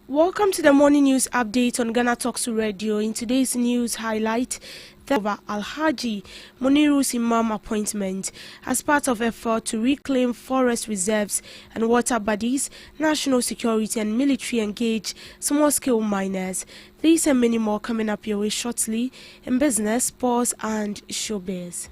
Welcome to the morning news update on GhanaTalks Radio. In today's news highlight, the Alhaji Muniru's Imam appointment as part of effort to reclaim forest reserves and water bodies, national security and military engage small-scale miners. These and many more coming up your way shortly in business, sports and showbiz.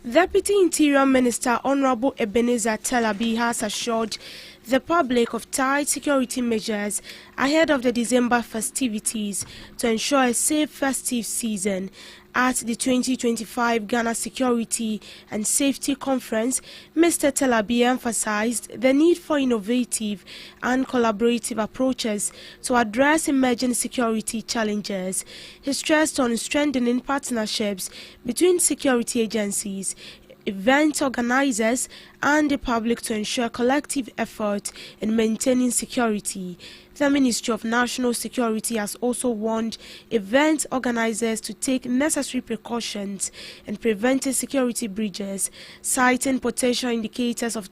Deputy Interior Minister Honorable Ebenezer Telabi has assured the public of tight security measures ahead of the December festivities to ensure a safe festive season. At the 2025 Ghana Security and Safety Conference, Mr. Telabi emphasized the need for innovative and collaborative approaches to address emerging security challenges. He stressed on strengthening partnerships between security agencies, event organizers and the public to ensure collective effort in maintaining security. The Ministry of National Security has also warned event organizers to take necessary precautions in preventing security breaches, citing potential indicators of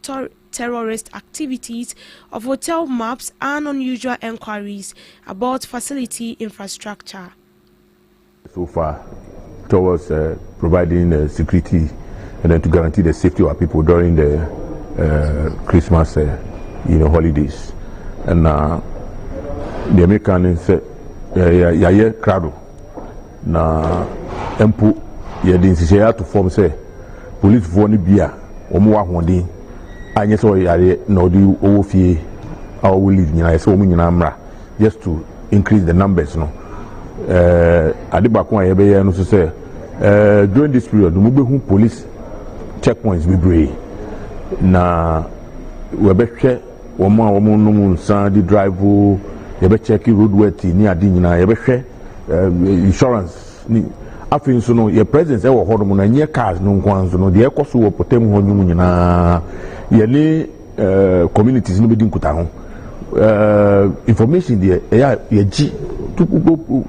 terrorist activities, of hotel maps and unusual enquiries about facility infrastructure. So far, towards providing security and then to guarantee the safety of our people during the Christmas holidays. And the American said, yeah, crowd. Na empu ye din sisi to form say police for ni bia omo wa honden anye so yare na odi owo fie a wo leave nyina say omo nyina mra just to increase the numbers no adibako aye be ye no so say during this period mo be hu police checkpoints be brave na we be hwe omo no nsa di drive you be check road worthy ni adi nyina you be hwe insurance ni afin so no your presence e wo hodom na nye cars no nkwan so no de ekoso wo potem ho nyum nyina ye ni communities no be din kuta ho information there ye gi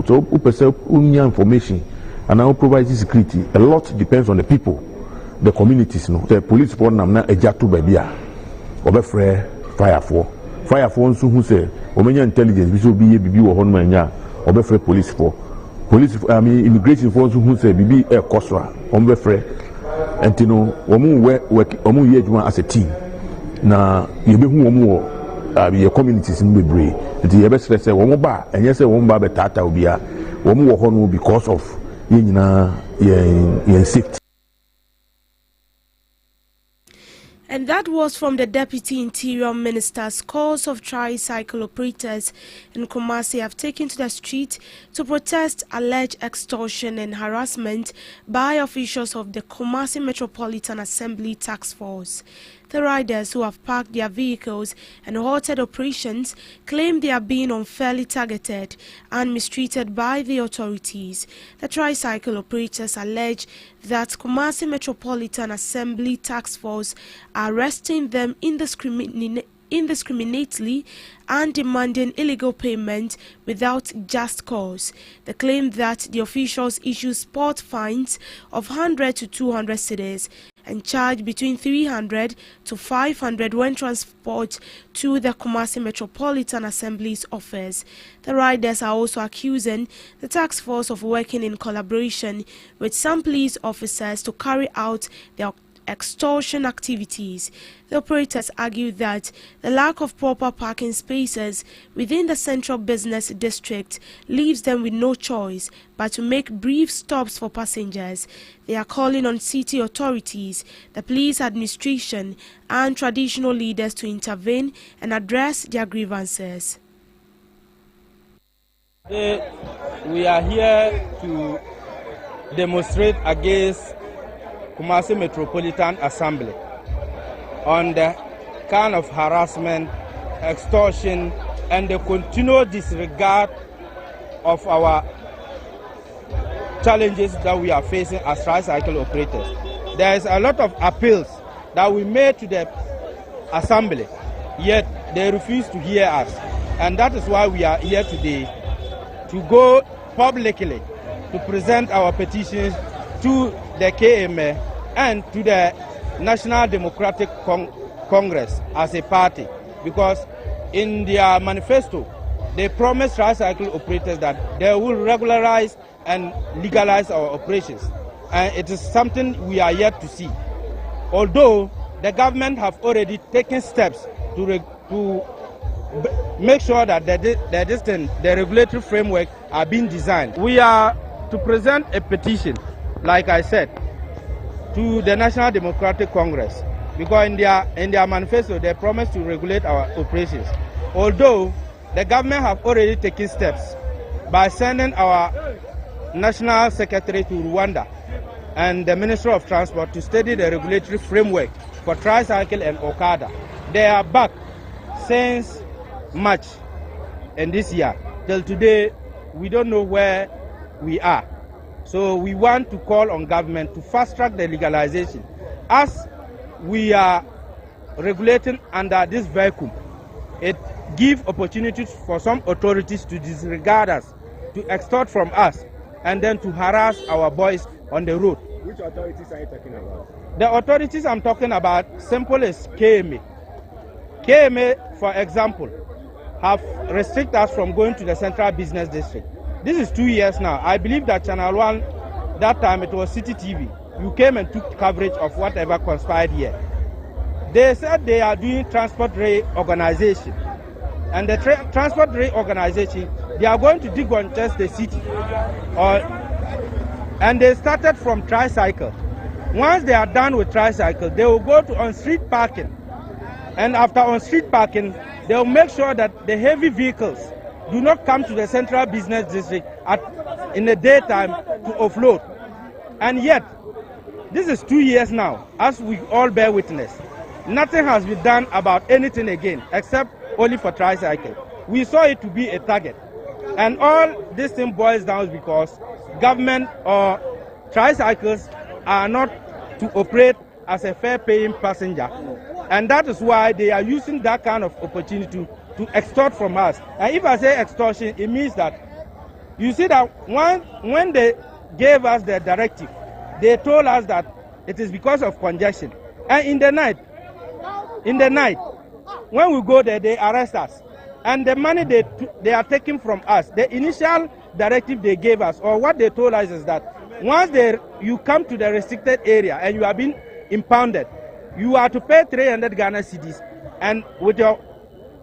so person unya information and I provide security. A lot depends on the people, the communities no the police for nam na eja to baby a obefre fire for nso hu say omenya intelligence bi so bi ye bibi wo ho no anya obefre police for immigration for nso hu say bibi e koswa ombefre entino omu ye adwuma as a team na ye be hu omu wo ye communities no bebre nti ye be stress say omu ba enye say omu ba be tata obi a omu wo ho no because of ye nyina ye safety. And that was from the Deputy Interior Minister. Scores of tricycle operators in Kumasi have taken to the street to protest alleged extortion and harassment by officials of the Kumasi Metropolitan Assembly Task Force. The riders who have parked their vehicles and halted operations claim they are being unfairly targeted and mistreated by the authorities. The tricycle operators allege that Kumasi Metropolitan Assembly Task Force are arresting them indiscriminately and demanding illegal payment without just cause. They claim that the officials issue spot fines of 100 to 200 cedis and charge between 300 to 500 when transport to the Kumasi Metropolitan Assembly's office. The riders are also accusing the task force of working in collaboration with some police officers to carry out their extortion activities. The operators argue that the lack of proper parking spaces within the central business district leaves them with no choice but to make brief stops for passengers. They are calling on city authorities, the police administration and traditional leaders to intervene and address their grievances. We are here to demonstrate against Kumasi Metropolitan Assembly on the kind of harassment, extortion, and the continued disregard of our challenges that we are facing as tricycle operators. There is a lot of appeals that we made to the Assembly, yet they refuse to hear us. And that is why we are here today, to go publicly to present our petitions to the KMA and to the National Democratic Congress as a party, because in their manifesto they promised tricycle operators that they will regularize and legalize our operations, and it is something we are yet to see. Although the government have already taken steps to make sure that the regulatory framework are being designed. We are to present a petition, like I said, to the National Democratic Congress, because in their manifesto they promised to regulate our operations. Although the government have already taken steps by sending our National Secretary to Rwanda and the Minister of Transport to study the regulatory framework for tricycle and Okada. They are back since March and this year. Till today, we don't know where we are. So we want to call on government to fast-track the legalization. As we are regulating under this vacuum, it gives opportunities for some authorities to disregard us, to extort from us, and then to harass our boys on the road. Which authorities are you talking about? The authorities I'm talking about, simple as KMA. KMA, for example, have restricted us from going to the Central Business District. This is 2 years now. I believe that Channel 1, that time it was City TV. You came and took coverage of whatever conspired here. They said they are doing transport rail organization. And the transport rail organization, they are going to dig on just the city. And they started from tricycle. Once they are done with tricycle, they will go to on-street parking. And after on-street parking, they will make sure that the heavy vehicles do not come to the Central Business District in the daytime to offload. And yet, this is 2 years now, as we all bear witness. Nothing has been done about anything again, except only for tricycle. We saw it to be a target. And all this thing boils down because government or tricycles are not to operate as a fair-paying passenger. And that is why they are using that kind of opportunity to extort from us. And if I say extortion, it means that, you see that when they gave us the directive, they told us that it is because of congestion. And in the night, when we go there, they arrest us. And the money they are taking from us, the initial directive they gave us, or what they told us is that once you come to the restricted area and you are being impounded, you are to pay 300 Ghana cedis and with your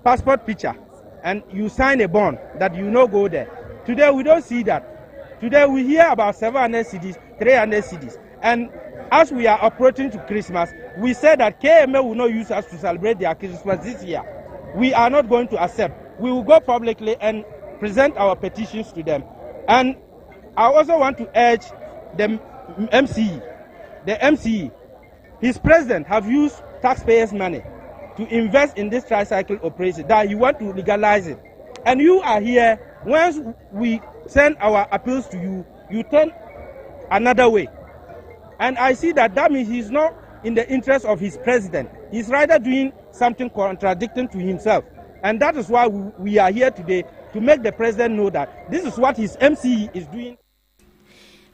passport picture, and you sign a bond that you no go there. Today we don't see that. Today we hear about 700 cedis, 300 cedis. And as we are approaching to Christmas, we say that KMA will not use us to celebrate their Christmas this year. We are not going to accept. We will go publicly and present our petitions to them. And I also want to urge the MCE. The MCE, his president have used taxpayers' money to invest in this tricycle operation, that you want to legalize it. And you are here, once we send our appeals to you, you turn another way. And I see that means he's not in the interest of his president. He's rather doing something contradicting to himself. And that is why we are here today, to make the president know that this is what his MCE is doing.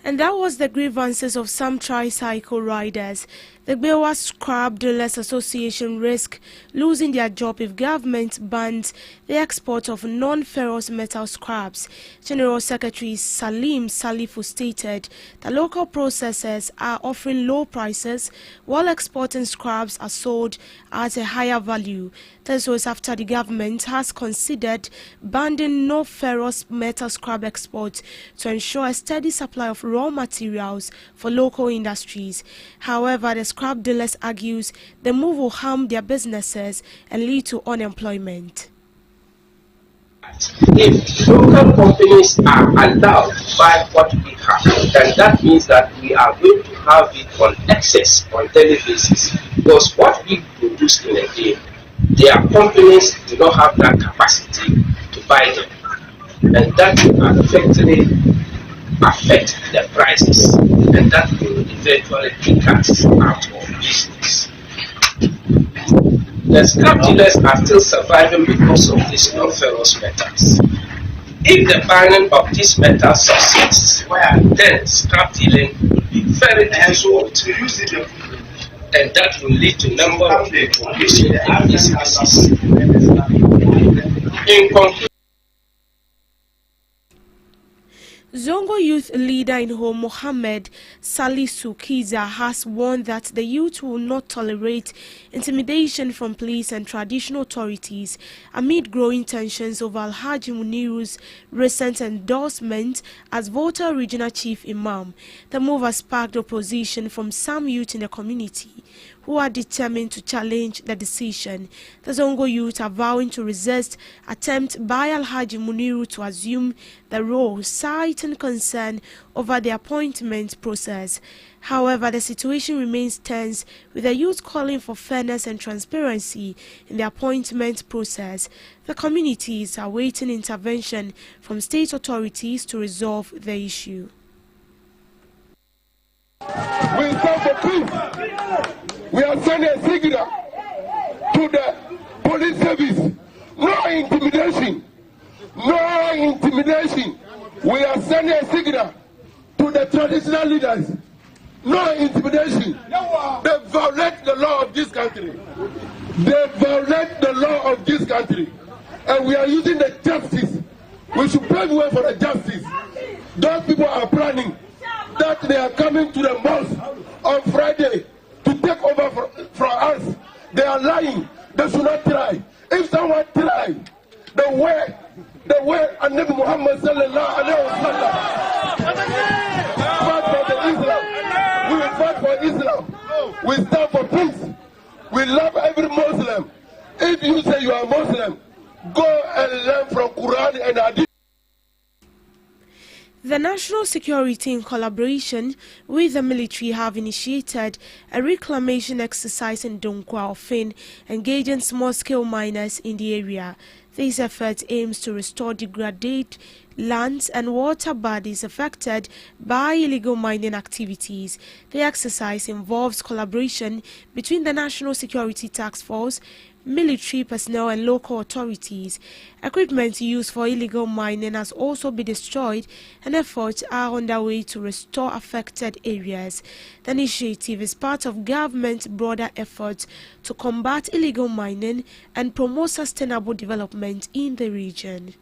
And that was the grievances of some tricycle riders. The Bewa Scrap Dealers Association risk losing their job if government bans the export of non-ferrous metal scraps. General Secretary Salim Salifu stated that local processors are offering low prices while exporting scraps are sold at a higher value. This was after the government has considered banning non-ferrous metal scrap exports to ensure a steady supply of raw materials for local industries. However, the scrap dealers argues the move will harm their businesses and lead to unemployment. If local companies are allowed to buy what we have, then that means that we are going to have it on excess on daily basis. Because what we produce in a day, their companies do not have that capacity to buy them. And that will affect the prices, and that will eventually kick us out of business. The scrap dealers are still surviving because of these non-ferrous metals. If the banning of this metal succeeds, then scrap dealing will be very difficult, and that will lead to number of people using these species. In conclusion, Zongo youth leader in Home Mohammed Salisu Kiza has warned that the youth will not tolerate intimidation from police and traditional authorities amid growing tensions over Alhaji Muniru's recent endorsement as Volta Regional Chief Imam. The move has sparked opposition from some youth in the community who are determined to challenge the decision. The Zongo youth are vowing to resist attempt by Alhaji Muniru to assume the role, citing concern over the appointment process. However, the situation remains tense, with the youth calling for fairness and transparency in the appointment process. The communities are awaiting intervention from state authorities to resolve the issue. We stand for peace. We are sending a signal to the police service. No intimidation. No intimidation. We are sending a signal to the traditional leaders. No intimidation. They violate the law of this country. They violate the law of this country. And we are using the justice. We should pave way for the justice. Those people are planning that they are coming to the mosque on Friday to take over from us. They are lying. They should not try. If someone try, the way Nabi Muhammad sallallahu alaihi wasallam fight for the Islam. We will fight for Islam. We stand for peace. We love every Muslim. If you say you are Muslim, go and learn from Quran and Hadith. The national security, in collaboration with the military, have initiated a reclamation exercise in Donkwa Ofin, engaging small-scale miners in the area. This effort aims to restore degraded lands and water bodies affected by illegal mining activities. The exercise involves collaboration between the National Security Task Force, military personnel and local authorities. Equipment used for illegal mining has also been destroyed, and efforts are underway to restore affected areas. The initiative is part of government's broader efforts to combat illegal mining and promote sustainable development in the region.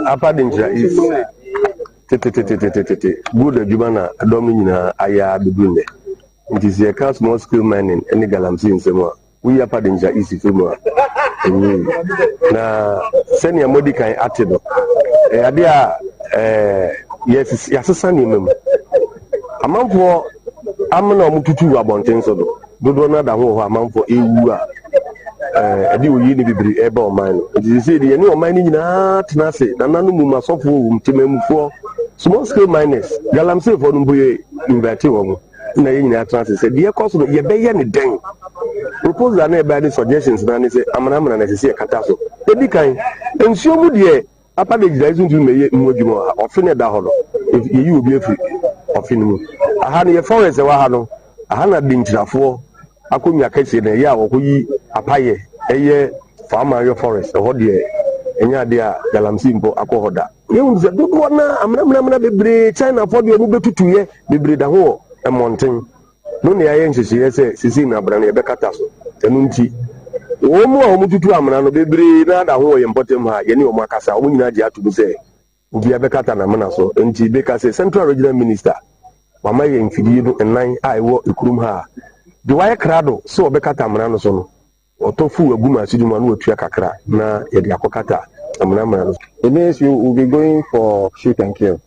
Apadinja is good Jubana Domina Aya Bibune. It is a cast small scale mining and galamsey in Samoa. We are Padinja easy to now send your Modica Atido. Adia, yes, Yasasanimum. A month for Amano Mutu about Tensodo. Do not know a month for EU. I do be able mine. It is the new mining not Nasi, Nananuma software, Timem small scale miners. Galamsey for Numbuye inverting. Na yina trans say the cost no ye be ye ne den proposal na e ba the suggestions na say amana na say kata so e di kan ensuo mu de apa de jira isun tu me ye modwuma ofine da ho no ye yi obi afri ofine mu aha ne ye forest wa ha no aha na dintirafo akonwa kace na ye a wo yi apaye eye farmer yo forest ho de enya de a galamsi mpo akohoda ye hu se do na amana bebre China for de obu betutuye bebre da ho a mountain. No near Yensi, Sisina Brand, a Becataso, Tenunti. Omo Mutu Amano, Bebri, Nada, who important, Yeni Macasa, Winaja to say, Udia Becata Manaso, and Tibeka says Central Regional Minister. Mamma in Fidido and 9 I walk a crum ha. Do I crado, so Becata Manason, or Tofu, a Buma Sidumanu, Triakakra, na Yadiakokata, Amanaman. It means you will be going for shoot and kill.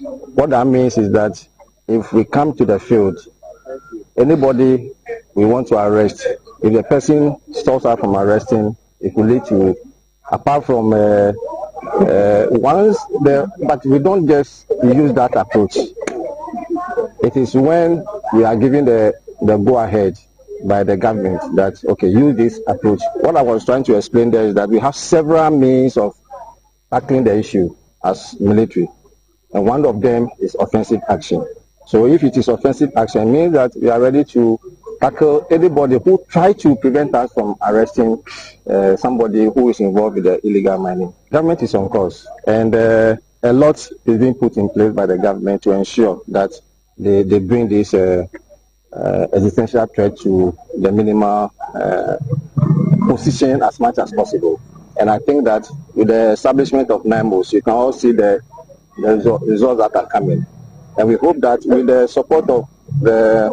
What that means is that if we come to the field, anybody we want to arrest, if the person stops us from arresting, it will lead to, apart from but we don't just use that approach. It is when we are given the go ahead by the government that, okay, use this approach. What I was trying to explain there is that we have several means of tackling the issue as military, and one of them is offensive action. So if it is offensive action, it means that we are ready to tackle anybody who try to prevent us from arresting somebody who is involved with the illegal mining. Government is on course, and a lot is being put in place by the government to ensure that they bring this existential threat to the minimal position as much as possible. And I think that with the establishment of NIMOS, you can all see the results that are coming. And we hope that with the support of the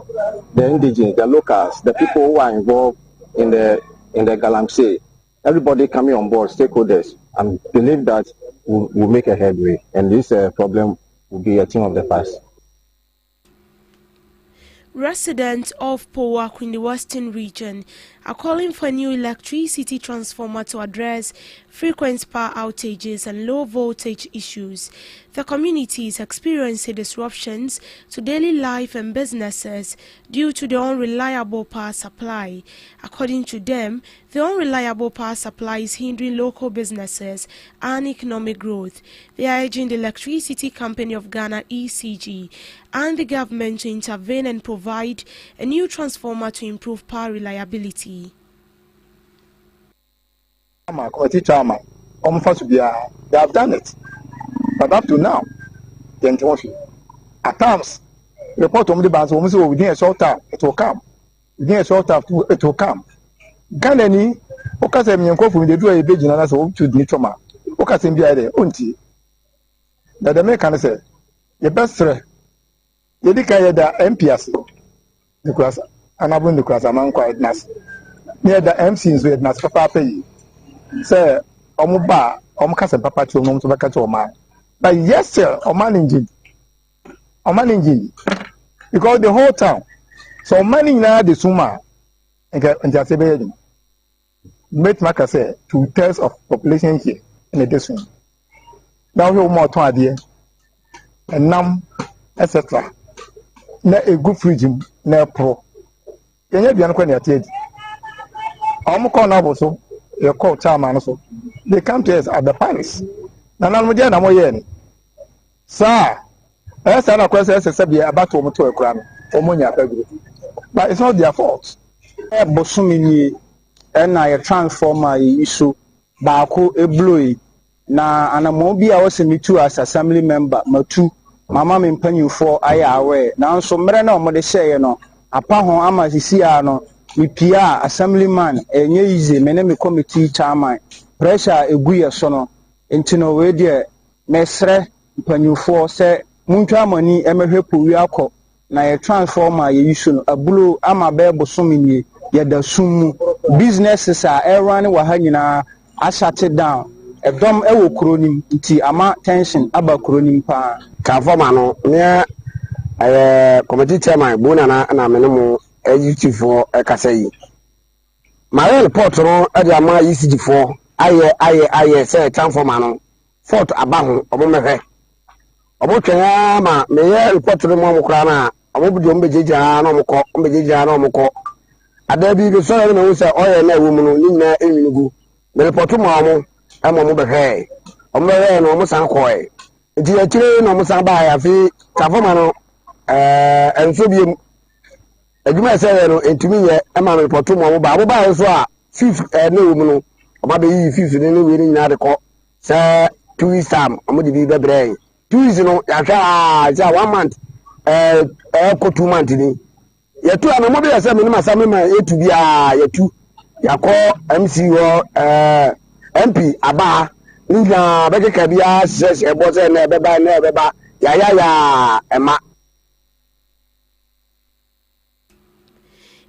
indigenous, the locals, the people who are involved in the Galamsey, everybody coming on board, stakeholders, and believe that we'll make a headway. And this problem will be a thing of the past. Residents of Powak in the Western region are calling for a new electricity transformer to address frequent power outages and low voltage issues. The community is experiencing disruptions to daily life and businesses due to the unreliable power supply. According to them, the unreliable power supply is hindering local businesses and economic growth. They are urging the Electricity Company of Ghana (ECG) and the government to intervene and provide a new transformer to improve power reliability. They have done it, but up to now, at times, report on the bands within a short time, it will come. Within a short time, it will come. Ganani, Okasem Yankofu, they do a big and as to Nitroma, Okasim Biade, Unti. That the American said, the best threat, the Dicaya MPS, because I'm not going to cross among quietness. Near the MCs with Nas Papa pay. Say, Omuba, Omcas and Papa to Oman. But yes, sir, Oman engine. Because the whole town. So money now the Suma and just a Mate Maka say 2/3 of population here in the district. Now we more to idea and num, etc. Na a good fridge, na pro. Can you be unquestioned? I'm calling so you call chairman so they come to us at the palace. Nana Mujana Moyen. Sir, that's an question about to a crime or Monia group. But it's not their fault. Bosumini and I transformer issue Bako a blue. Na anamobi I was me too as assembly member, Matu, Mama Mimpenyu for I aware. Now so Merena Modeshe, no, upon whom Amazisiano. We PR assemblyman enye easy menemi committee chairman pressure eguye sono entino we de mesre mpanyufo se muntwa mani emehwe powi akọ na ye transformer ye issue no abulo ama be bosomini ye da sumu businesses are run wa ha nyina a shut it down edom ewo kronim nti ama tension aba kronim pa transformer no ne committee chairman bona na menemu for a Casay. My report on Adama ECG for I say transformer fort abang Obomehe. Obochama may report to the Momocrana, Obujumbeja no Moko, Umbeja no Moko. Adabi the son who say oil and woman in Emigu. The report to Mamo, I'm Omobehe. Omere no Mosankoi. It is a train no Mosamba, a fee, Tavomano, and Sobium. Ejuma say no entumi ye ema me report mo ba wo ba so a fifth no wo no o ba be yi fifth ne no we ni na de ko say 2 weeks time o mo de bi bebre 2 weeks no ya hwa ja 1 month ko 2 months ni ye tu ana mo be say me ma me ma etu bia ye tu ya ko MC wo MP aba ni na be ke bia se e bo se na be ba ya ema.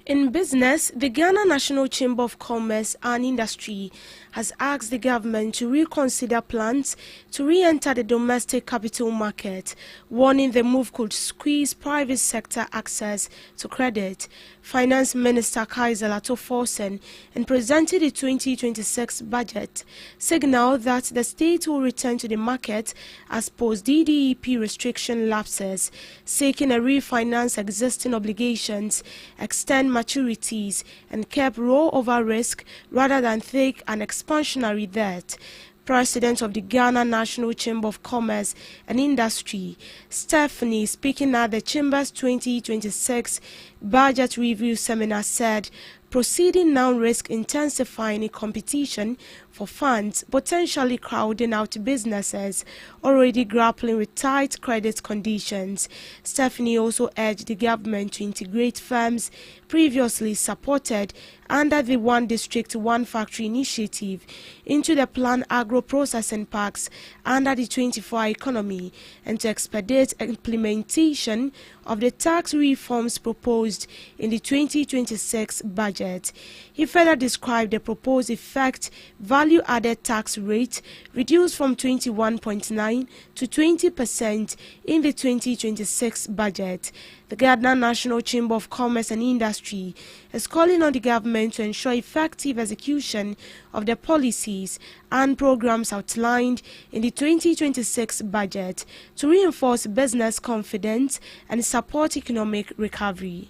In business, the Ghana National Chamber of Commerce and Industry has asked the government to reconsider plans to re-enter the domestic capital market, warning the move could squeeze private sector access to credit. Finance Minister Kaiser Lato-Forsen, in presenting the 2026 budget, signaled that the state will return to the market as post-DDEP restriction lapses, seeking a refinance existing obligations, extend maturities, and curb rollover risk rather than take an expansionary debt. President of the Ghana National Chamber of Commerce and Industry, Stephanie, speaking at the Chamber's 2026 Budget Review Seminar, said proceeding now risk intensifying competition for funds, potentially crowding out businesses already grappling with tight credit conditions. Stephanie also urged the government to integrate firms previously supported under the One District, One Factory initiative into the planned agro-processing parks under the 24-hour economy and to expedite implementation of the tax reforms proposed in the 2026 budget. He further described the proposed effect value-added tax rate reduced from 21.9% to 20% in the 2026 budget. The Ghana National Chamber of Commerce and Industry is calling on the government to ensure effective execution of the policies and programs outlined in the 2026 budget to reinforce business confidence and support economic recovery.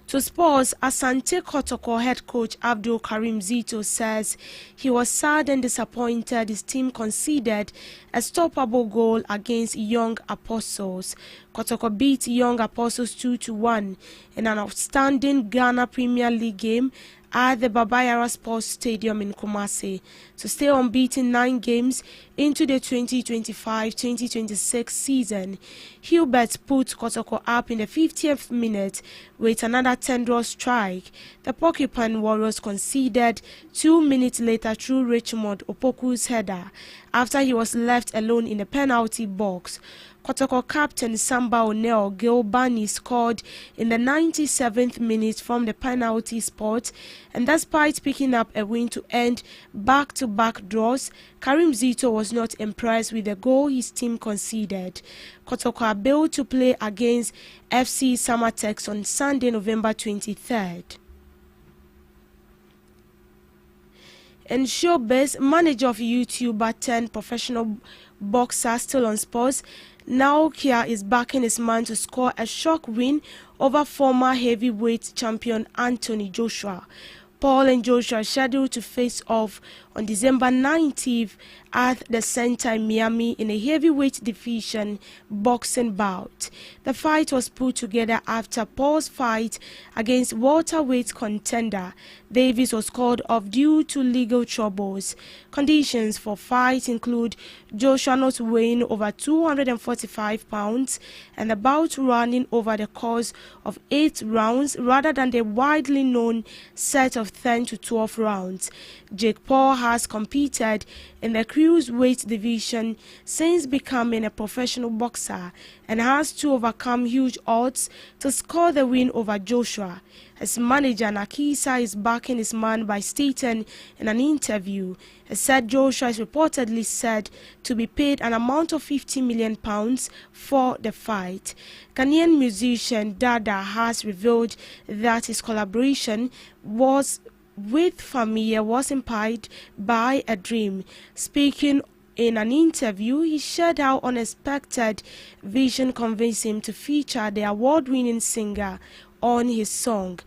To sports, Asante Kotoko head coach Abdul Karim Zito says he was sad and disappointed his team conceded a stoppable goal against Young Apostles. Kotoko beat Young Apostles 2-1 in an outstanding Ghana Premier League game at the Babayara Sports Stadium in Kumasi to stay unbeaten 9 games into the 2025-2026 season. Hubert put Kotoko up in the 50th minute with another tendril strike. The Porcupine Warriors conceded 2 minutes later through Richmond Opoku's header after he was left alone in the penalty box. Kotoko captain Samba Onel Gilbani scored in the 97th minute from the penalty spot, and despite picking up a win to end back-to-back draws, Karim Zito was not impressed with the goal his team conceded. Kotoko are billed to play against FC Samatex on Sunday, November 23rd. In showbiz, manager of YouTuber turned professional boxer Still on Sports, Naokia is backing his man to score a shock win over former heavyweight champion Anthony Joshua. Paul and Joshua are scheduled to face off on December 19th at the Center in Miami in a heavyweight division boxing bout. The fight was put together after Paul's fight against welterweight contender Davis was called off due to legal troubles. Conditions for fight include Joshua not weighing over 245 pounds and the bout running over the course of 8 rounds rather than the widely known set of 10 to 12 rounds. Jake Paul has competed in the cruiserweight division since becoming a professional boxer and has to overcome huge odds to score the win over Joshua. His manager Nakisa is backing his man by stating in an interview, he said Joshua is reportedly said to be paid an amount of £50 million for the fight. Ghanaian musician Dada has revealed that his collaboration with Familia was inspired by a dream. Speaking in an interview, he shared how unexpected vision convinced him to feature the award-winning singer on his song.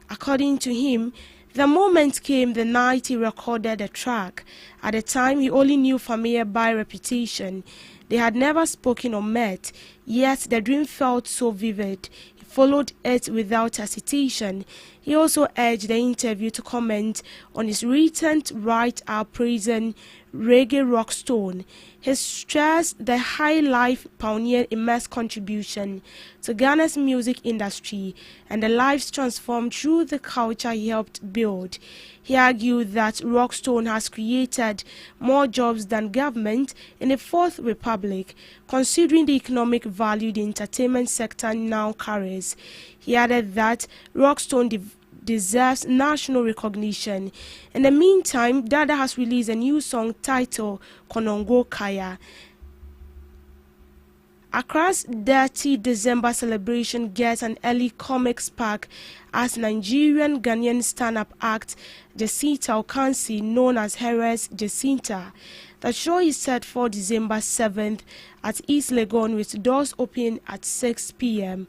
According to him, the moment came the night he recorded the track. At the time, he only knew Familia by reputation. They had never spoken or met, yet the dream felt so vivid. He followed it without hesitation. He also urged the interview to comment on his recent write-up praising reggae rock Stone. He stressed the high life pioneered immense contribution to Ghana's music industry and the lives transformed through the culture he helped build. He argued that Rockstone has created more jobs than government in the Fourth Republic, considering the economic value the entertainment sector now carries. He added that Rockstone deserves national recognition. In the meantime, Dada has released a new song titled Konongo Kaya. Accra's Dirty December celebration gets an early comic spark as Nigerian Ghanaian stand-up act Jacinta Okansi, known as Heres Jacinta. The show is set for December 7th at East Legon with doors open at 6 p.m.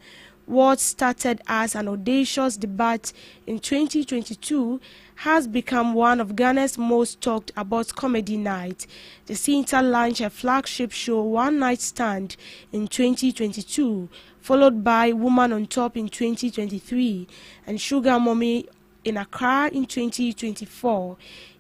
what started as an audacious debate in 2022 has become one of Ghana's most talked about comedy nights. The Cinta launched a flagship show, One Night Stand, in 2022, followed by Woman on Top in 2023 and Sugar Mommy in Accra in 2024.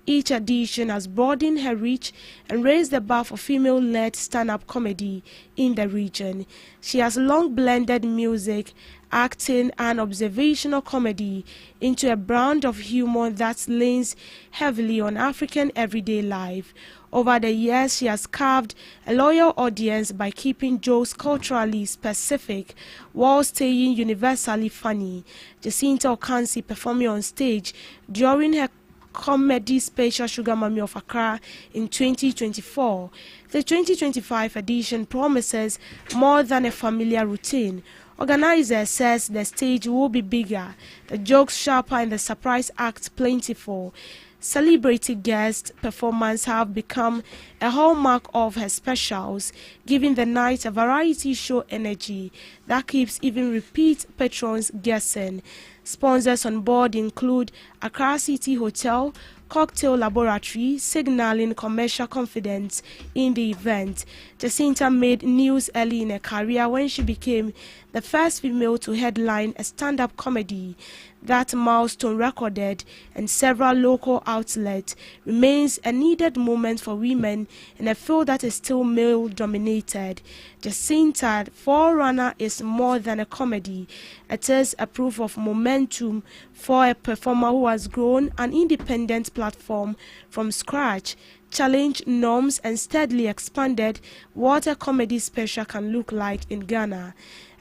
Each edition has broadened her reach and raised the bar for female-led stand-up comedy in the region. She has long blended music, acting, and observational comedy into a brand of humor that leans heavily on African everyday life. Over the years, she has carved a loyal audience by keeping jokes culturally specific while staying universally funny. Jacinta Okansi performing on stage during her comedy special Sugar Mommy of Accra in 2024. The 2025 edition promises more than a familiar routine. Organizer says the stage will be bigger, the jokes sharper, and the surprise act plentiful. Celebrity guest performance have become a hallmark of her specials, giving the night a variety show energy that keeps even repeat patrons guessing. Sponsors on board include Accra City Hotel, Cocktail Laboratory, signaling commercial confidence in the event. Jacinta made news early in her career when she became the first female to headline a stand-up comedy. That milestone, recorded in several local outlets, remains a needed moment for women in a field that is still male-dominated. Jacinta Forerunner is more than a comedy. It is a proof of momentum for a performer who has grown an independent platform from scratch, challenged norms, and steadily expanded what a comedy special can look like in Ghana.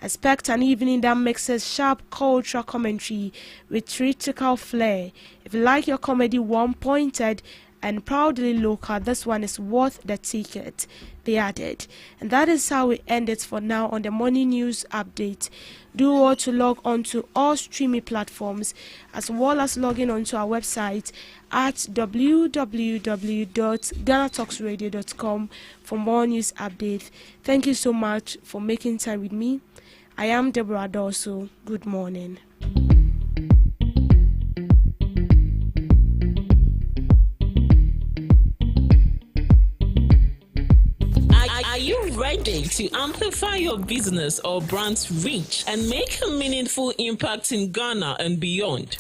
Expect an evening that mixes sharp cultural commentary with theatrical flair. If you like your comedy one-pointed and proudly local, this one is worth the ticket, they added. And that is how we end it for now on the Morning News Update. Do all to log on to all streaming platforms as well as logging onto our website at www.GhanaTalksRadio.com for more news updates. Thank you so much for making time with me. I am Deborah Dorso. Good morning. Are you ready to amplify your business or brand's reach and make a meaningful impact in Ghana and beyond?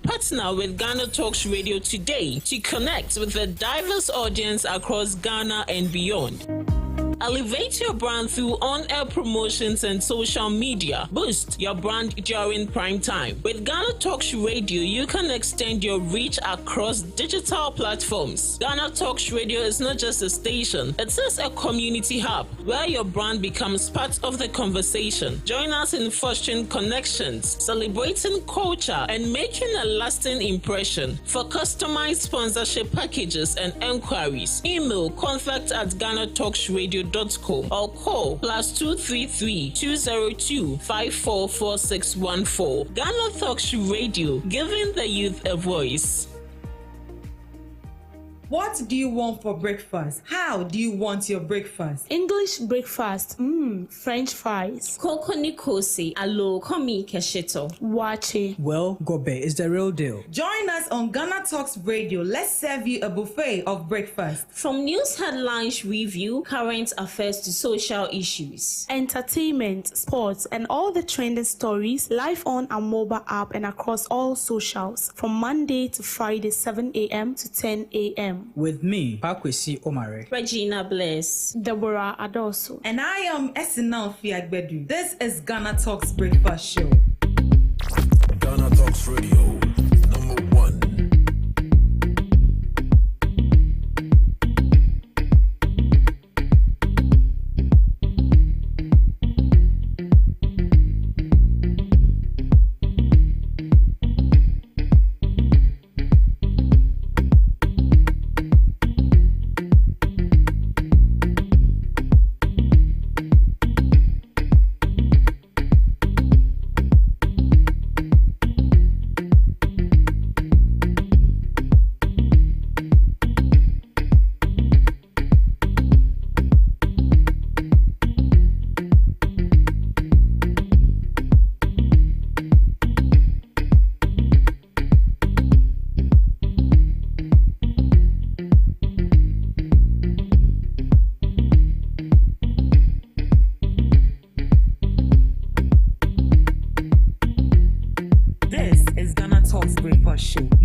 Partner with GhanaTalks Radio today to connect with a diverse audience across Ghana and beyond. Elevate your brand through on-air promotions and social media. Boost your brand during prime time. With GhanaTalks Radio, you can extend your reach across digital platforms. GhanaTalks Radio is not just a station, it is a community hub where your brand becomes part of the conversation. Join us in fostering connections, celebrating culture, and making a lasting impression. For customized sponsorship packages and enquiries, email contact@GhanaTalksRadio.com or call +233 202 544614. GhanaTalks Radio, giving the youth a voice. What do you want for breakfast? How do you want your breakfast? English breakfast, French fries. Koko Nikosi, alo komi kesheto. Wache. Well, Gobe is the real deal. Join us on Ghana Talks Radio. Let's serve you a buffet of breakfast. From news headlines review, current affairs to social issues. Entertainment, sports, and all the trending stories live on our mobile app and across all socials from Monday to Friday, 7 a.m. to 10 a.m. With me, Pakwesi Omare, Regina Bless, Deborah Adoso, and I am Esinal Fiagbedu. This is Ghana Talks Breakfast Show. Ghana Talks Radio.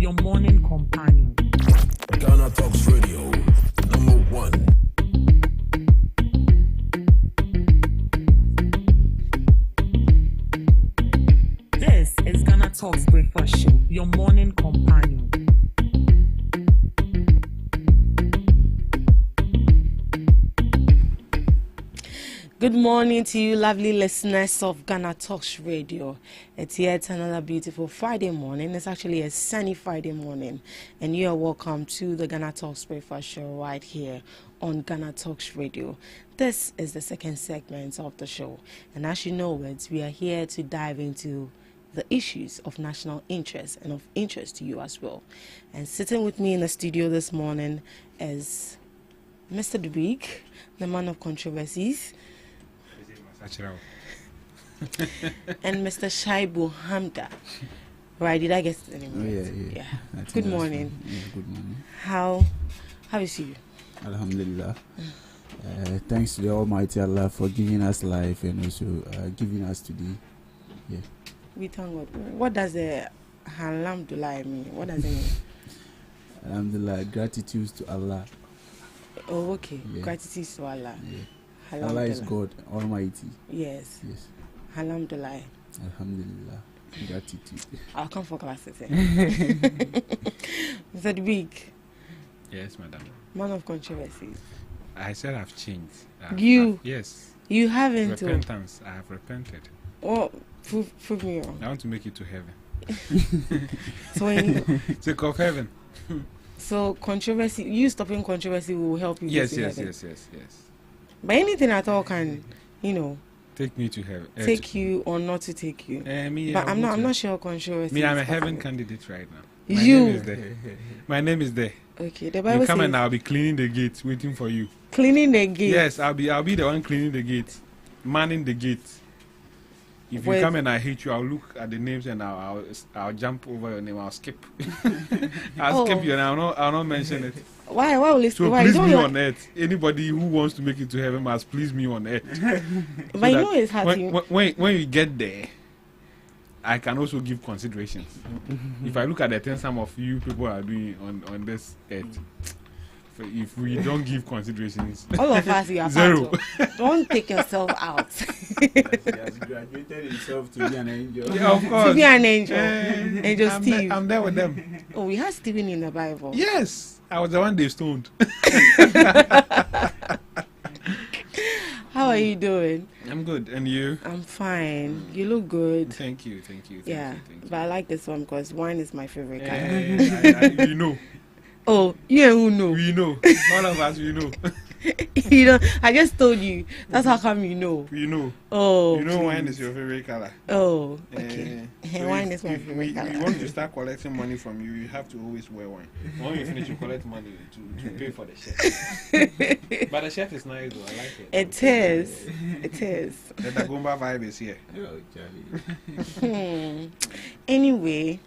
your morning companion. Ghana Talks Radio, #1. This is Ghana Talks Breakfast Show, your morning companion. Good morning to you, lovely listeners of Ghana Talks Radio. It's yet another beautiful Friday morning. It's actually a sunny Friday morning, and you are welcome to the Ghana Talks Breakfast Show right here on Ghana Talks Radio. This is the second segment of the show, and as you know it, we are here to dive into the issues of national interest and of interest to you as well. And sitting with me in the studio this morning is Mr. Dubik, the man of controversies, and Mr. Shaibu Hamda. Right, did I get the name right? Yeah. Good morning. Yeah, good morning. How is you? Alhamdulillah. Thanks to the Almighty Allah for giving us life and also giving us today. Yeah. We thank God. What does the Alhamdulillah mean? What does it mean? Alhamdulillah, gratitude to Allah. Oh, okay. Yeah. Gratitude to Allah. Yeah. Allah is God Almighty. Yes. Yes. Alhamdulillah. Alhamdulillah. Gratitude. I'll come for classes. Mr. Big. Yes, madam. Man of controversies. I said I've changed. Yes. You haven't. Repentance. I have repented. Oh, prove me wrong. I want to make it to heaven. So take off heaven. So controversy, you stopping controversy will help you. Yes. But anything at all can, take me to heaven. Take you or not to take you. But I'm not sure controversy. Me, I'm a heaven candidate right now. My name is there. Okay, the Bible you come says, and I'll be cleaning the gate, waiting for you. Cleaning the gate. Yes, I'll be the one cleaning the gate, manning the gate. If you come and I hate you, I'll look at the names and I'll jump over your name. I'll skip. I'll skip you and I'll not mention it. Why will it? So please me on earth. Anybody who wants to make it to heaven must please me on earth. But so you know it's hard. When you get there, I can also give considerations. If I look at the things some of you people are doing on this earth, if we don't give considerations, all of us you are zero. Don't take yourself out. He has graduated himself to be an angel. Yeah, of course. To be an angel. Angel Steve. I'm there with them. Oh, we have Stephen in the Bible. Yes, I was the one they stoned. How are you doing? I'm good, and you? I'm fine. You look good. Thank you. Thank you. But I like this one because wine is my favorite color. You know. Oh, you who know? We know. All of us, we know. I just told you. That's how come you know. We know. Oh. You know wine is your favorite color. Oh, okay. So wine is my favorite color. If you want to start collecting money from you, you have to always wear wine. When you finish, you collect money to pay for the shirt. But the shirt is nice though. I like it. It is. It is. The Dagomba vibe is here. Oh, Charlie. Anyway,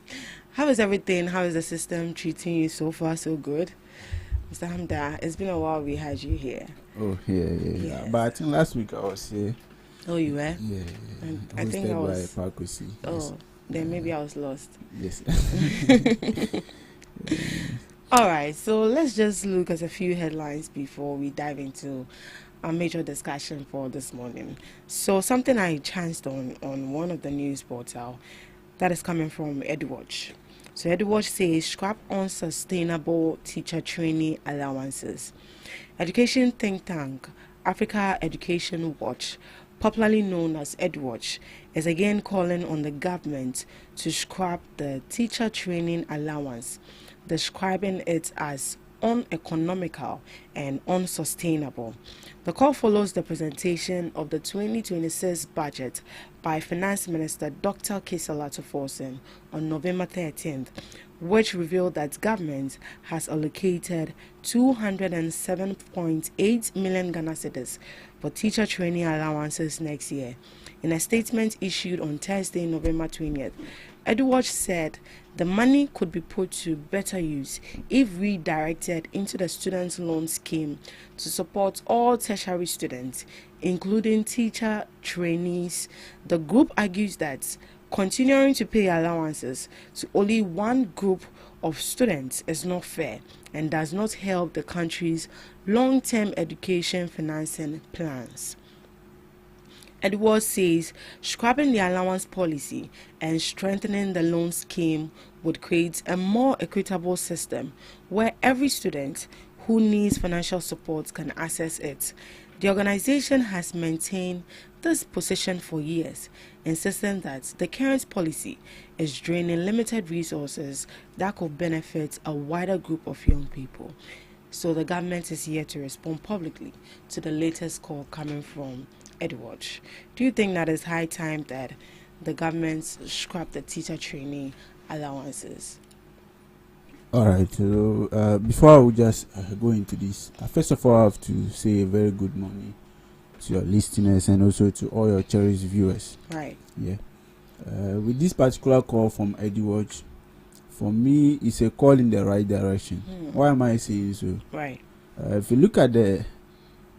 how is everything? How is the system treating you so far? So good? Mr. Hamda, it's been a while we had you here. Oh, yeah. Yes. But I think last week I was here. Oh, you were? Yeah. And I think I was. By Pakwesi. Oh, yes. Then maybe I was lost. Yes. All right, so let's just look at a few headlines before we dive into our major discussion for this morning. So something I chanced on one of the news portal that is coming from EduWatch. So EduWatch says scrap unsustainable teacher training allowances. Education think tank Africa Education Watch, popularly known as EduWatch, is again calling on the government to scrap the teacher training allowance, describing it as uneconomical and unsustainable. The call follows the presentation of the 2026 budget by Finance Minister Dr. Kesala Tuforsen on November 13th, which revealed that government has allocated 207.8 million Ghana cedis for teacher training allowances next year. In a statement issued on Thursday, November 20th, EduWatch said the money could be put to better use if redirected into the student loan scheme to support all tertiary students, including teacher trainees. The group argues that continuing to pay allowances to only one group of students is not fair and does not help the country's long-term education financing plans. Edwards says scrapping the allowance policy and strengthening the loan scheme would create a more equitable system where every student who needs financial support can access it. The organization has maintained this position for years, insisting that the current policy is draining limited resources that could benefit a wider group of young people. So the government is here to respond publicly to the latest call coming from Edwards. Do you think that it's high time that the government scrap the teacher trainee allowances? All right. So before I would just go into this, first of all, I have to say a very good morning to your listeners and also to all your cherished viewers. Right. Yeah. With this particular call from Edwards, for me, it's a call in the right direction. Why am I saying so? Right. If you look at the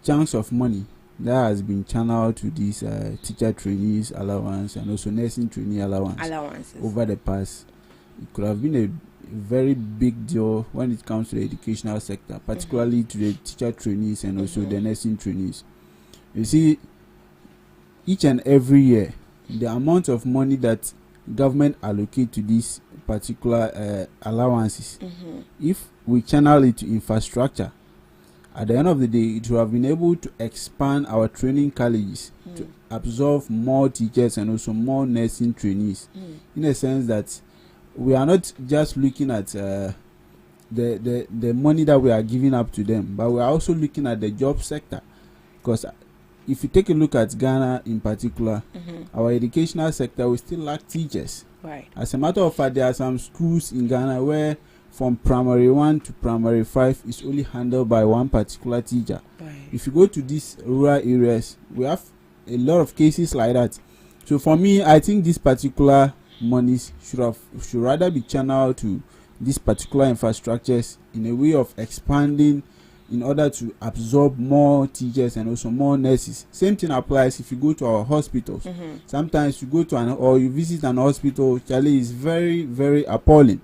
chunks of money that has been channeled to these teacher trainees allowance and also nursing trainee allowances over the past, it could have been a very big deal when it comes to the educational sector, particularly to the teacher trainees and also the nursing trainees. You see, each and every year, the amount of money that government allocate to these particular allowances, if we channel it to infrastructure, at the end of the day, it will have been able to expand our training colleges to absorb more teachers and also more nursing trainees, in a sense that we are not just looking at the money that we are giving up to them, but we are also looking at the job sector. Because if you take a look at Ghana in particular, our educational sector, we still lack teachers. Right. As a matter of fact, there are some schools in Ghana where from primary 1 to primary 5 is only handled by one particular teacher. Right. If you go to these rural areas, we have a lot of cases like that. So for me, I think this particular monies should rather be channeled to these particular infrastructures in a way of expanding in order to absorb more teachers and also more nurses. Same thing applies if you go to our hospitals. Sometimes you go to or you visit an hospital, Charlie, is very, very appalling.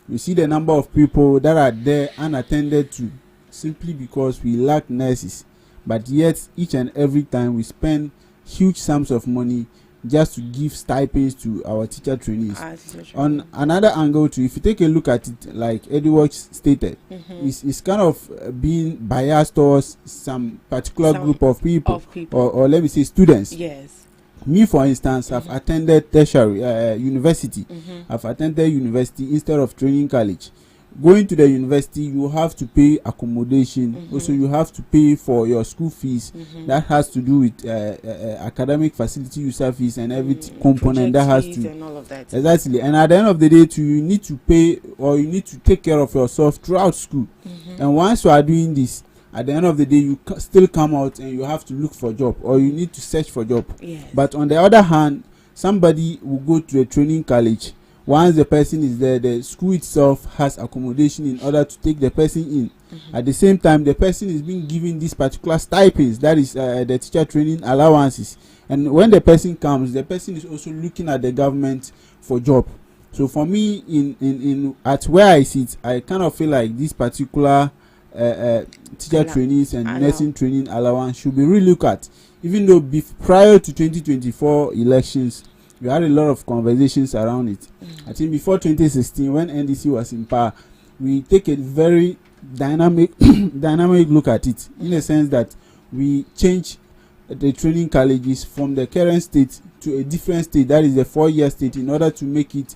You see the number of people that are there unattended to simply because we lack nurses. But yet, each and every time we spend huge sums of money just to give stipends to our teacher trainees. On another angle too, if you take a look at it, like Edwards stated, it's kind of being biased towards some particular group of people, or let me say students. Yes. Me, for instance, I've attended tertiary university. I've attended university instead of training college. Going to the university, you have to pay accommodation. Also, you have to pay for your school fees. That has to do with academic facility user fees and every component that has to. And all of that. Exactly. And at the end of the day, too, you need to pay or you need to take care of yourself throughout school. And once you are doing this, at the end of the day, you still come out and you have to look for a job or you need to search for a job. Yes. But on the other hand, somebody will go to a training college. Once the person is there, the school itself has accommodation in order to take the person in. At the same time, the person is being given these particular stipends, that is the teacher training allowances. And when the person comes, the person is also looking at the government for job. So for me, in at where I sit, I kind of feel like this particular teacher trainees and nursing training allowance should be relooked at. Even though prior to 2024 elections, we had a lot of conversations around it. I think before 2016, when NDC was in power, we take a very dynamic look at it, in a sense that we change the training colleges from the current state to a different state, that is the 4-year state, in order to make it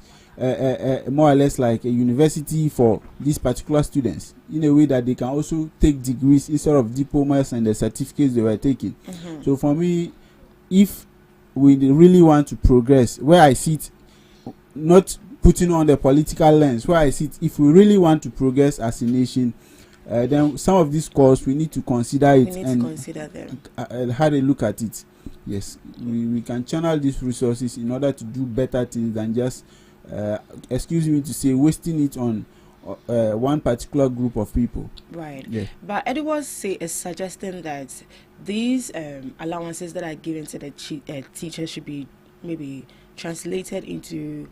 more or less like a university for these particular students, in a way that they can also take degrees instead of diplomas and the certificates they were taking. So for me, if we really want to progress, where I sit, not putting on the political lens, where I sit, if we really want to progress as a nation, then some of these calls we need to consider it and consider them. Have a look at it. Yes, we can channel these resources in order to do better things than just, excuse me to say, wasting it on one particular group of people. Right. Yeah. But Edwards is suggesting that these allowances that are given to the teachers should be maybe translated into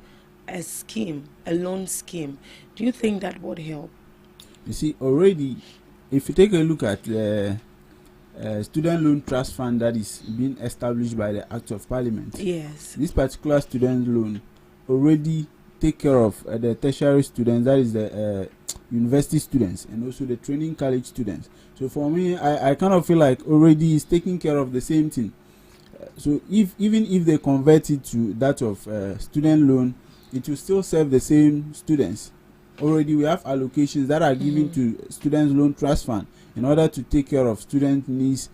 a scheme, a loan scheme, do you think that would help? You see, already, if you take a look at student loan trust fund that is being established by the Act of Parliament. Yes. This particular student loan already take care of the tertiary students, that is the university students, and also the training college students. So for me, I kind of feel like already is taking care of the same thing. So even if they convert it to that of student loan, it will still serve the same students. Already we have allocations that are given to students loan trust fund in order to take care of student needs,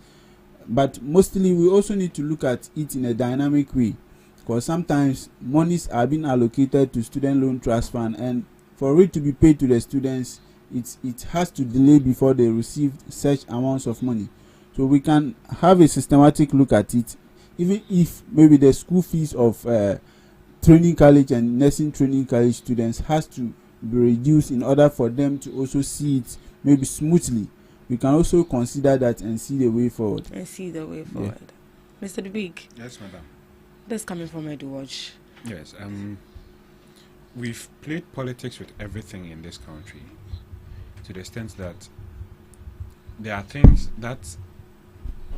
but mostly we also need to look at it in a dynamic way, because sometimes monies are being allocated to student loan trust fund, and for it to be paid to the students, it has to delay before they receive such amounts of money. So we can have a systematic look at it, even if maybe the school fees of training college and nursing training college students has to be reduced in order for them to also see it maybe smoothly. We can also consider that and see the way forward. Mr. Dubik. Yes, madam. That's coming from Edu Watch. Yes. We've played politics with everything in this country, to the extent that there are things that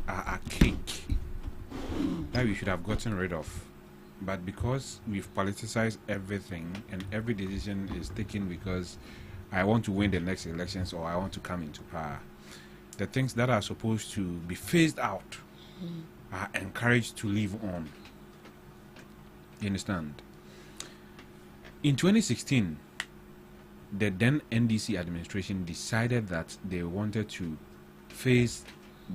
are archaic that we should have gotten rid of. But because we've politicized everything and every decision is taken because I want to win the next elections or I want to come into power, the things that are supposed to be phased out are encouraged to live on. You understand? In 2016, the then NDC administration decided that they wanted to phase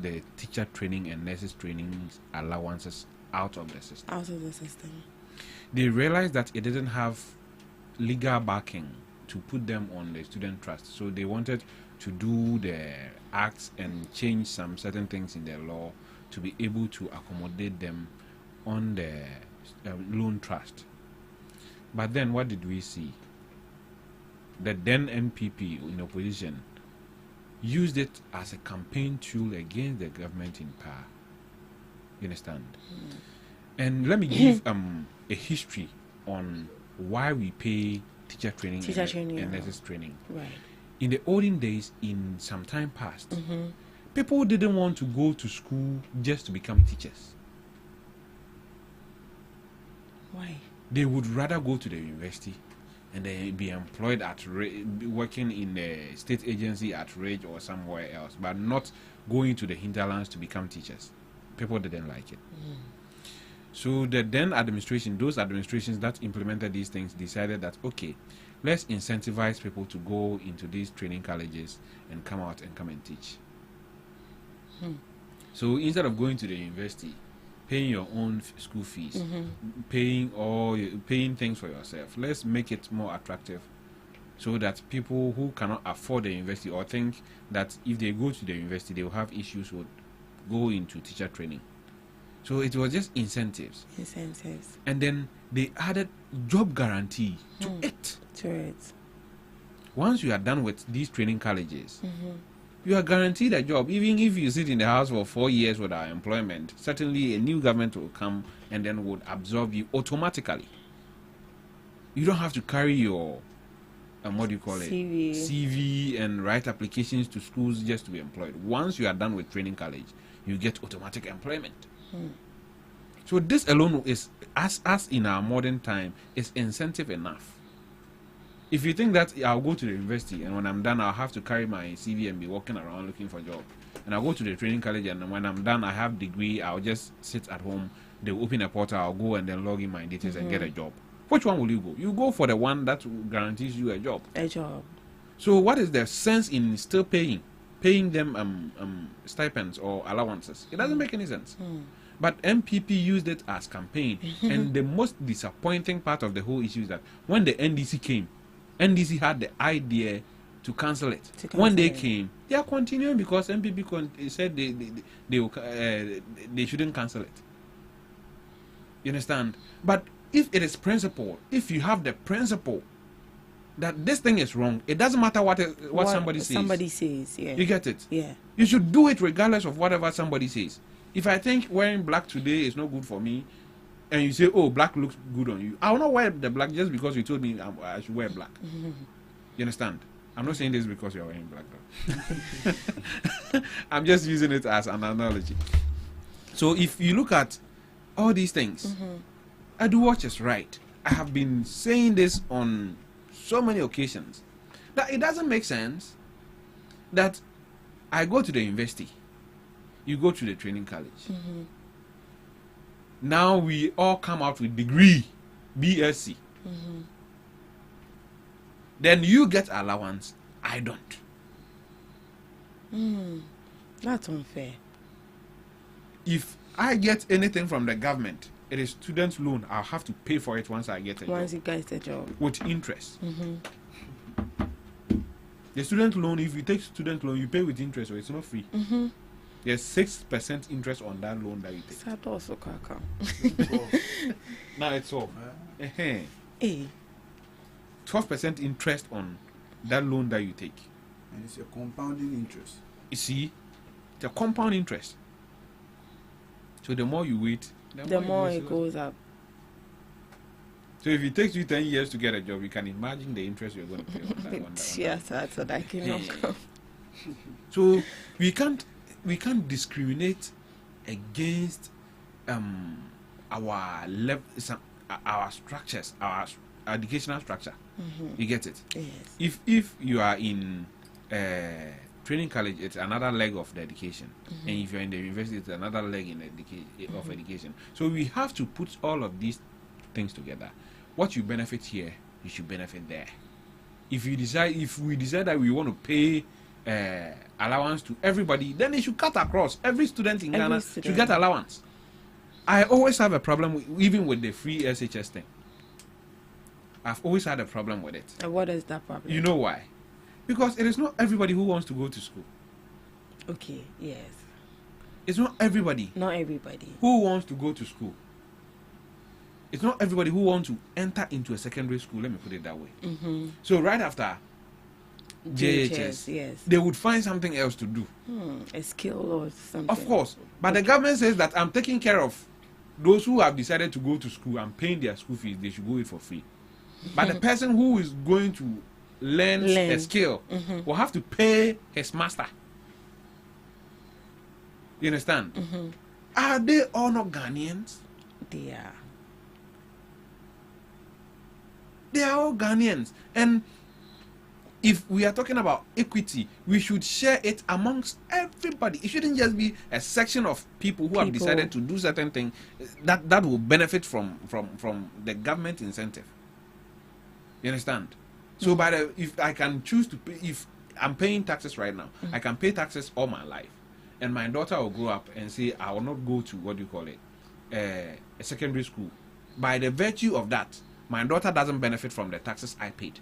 the teacher training and nurses training allowances out of the system. They realized that it didn't have legal backing to put them on the student trust, so they wanted to do the acts and change some certain things in the law to be able to accommodate them on the loan trust. But then what did we see? The then NPP in opposition used it as a campaign tool against the government in power. You understand? And let me give a history on why we pay teacher training and nurses training. Right. In the olden days, in some time past, people didn't want to go to school just to become teachers. Why? They would rather go to the university and then be employed at working in a state agency at Ridge or somewhere else, but not going to the hinterlands to become teachers. People didn't like it. So the then administration, those administrations that implemented these things, decided that, okay, let's incentivize people to go into these training colleges and come out and come and teach. So instead of going to the university, paying your own school fees, paying things for yourself, let's make it more attractive, so that people who cannot afford the university or think that if they go to the university they will have issues would go into teacher training. So it was just incentives. And then they added job guarantee to it. Once you are done with these training colleges, you are guaranteed a job. Even if you sit in the house for 4 years without employment, certainly a new government will come and then would absorb you automatically. You don't have to carry your CV and write applications to schools just to be employed. Once you are done with training college, you get automatic employment. So this alone is, as in our modern time, is incentive enough. If you think that I'll go to the university and when I'm done I'll have to carry my CV and be walking around looking for a job, and I'll go to the training college and when I'm done I have degree, I'll just sit at home, they'll open a portal, I'll go and then log in my details and get a job. Which one will you go? You go for the one that guarantees you a job. So what is the sense in still paying them stipends or allowances? It doesn't make any sense. But MPP used it as campaign. And the most disappointing part of the whole issue is that when the NDC came, NDC had the idea to cancel it. When they came, they are continuing because MPP said they shouldn't cancel it. You understand? But if it is principle, if you have the principle that this thing is wrong, it doesn't matter what somebody says. Somebody says, yeah. You get it? Yeah. You should do it regardless of whatever somebody says. If I think wearing black today is not good for me, and you say, oh, black looks good on you, I will not wear the black just because you told me I should wear black. You understand? I'm not saying this because you're wearing black though. I'm just using it as an analogy. So if you look at all these things, Eduwatch is right. I have been saying this on so many occasions that it doesn't make sense that I go to the university, you go to the training college. Now we all come out with degree, BSc. Then you get allowance, I don't. That's unfair. If I get anything from the government, it is student loan. I'll have to pay for it once I get a job. Once you get a job. With interest. The student loan, if you take student loan, you pay with interest, so it's not free. There's 6% interest on that loan that you take. That also can come. Now it's all. 12% interest on that loan that you take. And it's a compounding interest. You see, it's a compound interest. So the more you wait, the more it goes up. So if it takes you 10 years to get a job, you can imagine the interest you're going to pay on that. Yes, that's what I can. So we can't discriminate against our our structures, our educational structure. You get it? Yes. If you are in training college, it's another leg of the education, and if you're in the university, it's another leg in of education. So we have to put all of these things together. What you benefit here, you should benefit there. If we decide that we want to pay allowance to everybody, then they should cut across. Every student in Ghana should get allowance. I always have a problem even with the free SHS thing. I've always had a problem with it. And what is that problem? You know why? Because it is not everybody who wants to go to school. Okay, yes. It's not everybody. Not everybody. Who wants to go to school. It's not everybody who wants to enter into a secondary school. Let me put it that way. So right after JHS, yes, they would find something else to do. A skill or something. Of course. But the government says that I'm taking care of those who have decided to go to school. I'm paying their school fees. They should go it for free. But the person who is going to learn a skill will have to pay his master. You understand? Are they all not Ghanaians? They are. They are all Ghanaians. And if we are talking about equity, we should share it amongst everybody. It shouldn't just be a section of people who have decided to do certain things that will benefit from the government incentive. You understand? So if I can choose to pay, if I'm paying taxes right now, I can pay taxes all my life. And my daughter will grow up and say, I will not go to, what do you call it, a secondary school. By the virtue of that, my daughter doesn't benefit from the taxes I paid.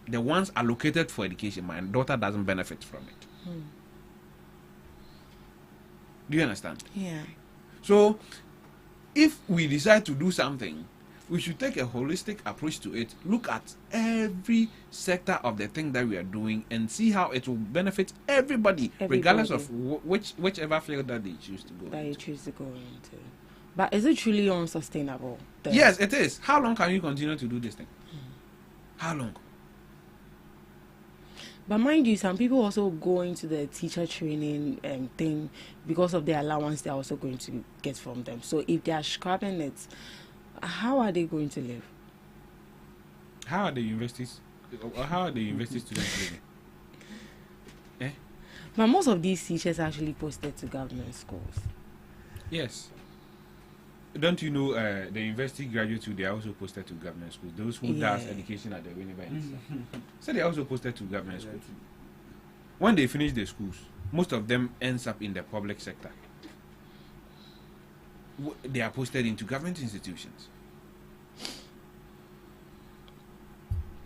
The ones allocated for education, my daughter doesn't benefit from it. Do you understand? Yeah. So, if we decide to do something, we should take a holistic approach to it, look at every sector of the thing that we are doing, and see how it will benefit everybody. Regardless of whichever field that they choose to go into. But is it truly unsustainable? Yes, it is. How long can you continue to do this thing? How long? But mind you, some people also go into the teacher training thing because of the allowance they're also going to get from them. So if they are scrapping it, how are they going to live? How are the universities students living? But most of these teachers actually posted to government schools. Yes. Don't you know the university graduates who they are also posted to government schools? Those who does education at the university. So they are also posted to government schools. When they finish the schools, most of them ends up in the public sector. They are posted into government institutions.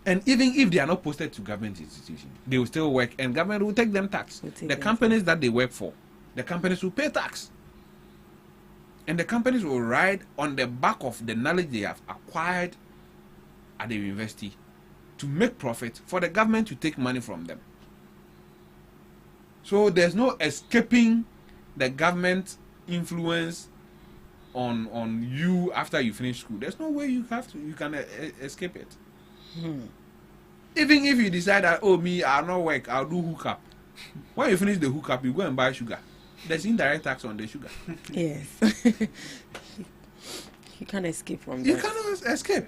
And even if they are not posted to government institutions, they will still work, and government will take them tax. The companies that they work for, the companies will pay tax. And the companies will ride on the back of the knowledge they have acquired at the university to make profit for the government to take money from them. So there's no escaping the government influence on you after you finish school. There's no way you can escape it. Even if you decide that, oh, me, I'll not work, I'll do hookup. When you finish the hookup, you go and buy sugar. There's indirect tax on the sugar. Yes. You can't escape from that. You cannot escape.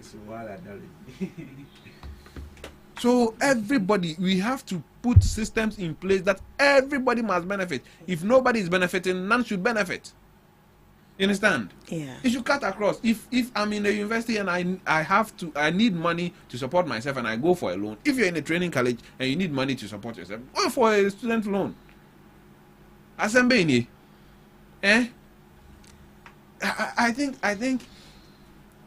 So everybody, we have to put systems in place that everybody must benefit. If nobody is benefiting, none should benefit. You understand? Yeah. It should cut across. If I'm in a university and I need money to support myself and I go for a loan. If you're in a training college and you need money to support yourself, go for a student loan. Assembly, I think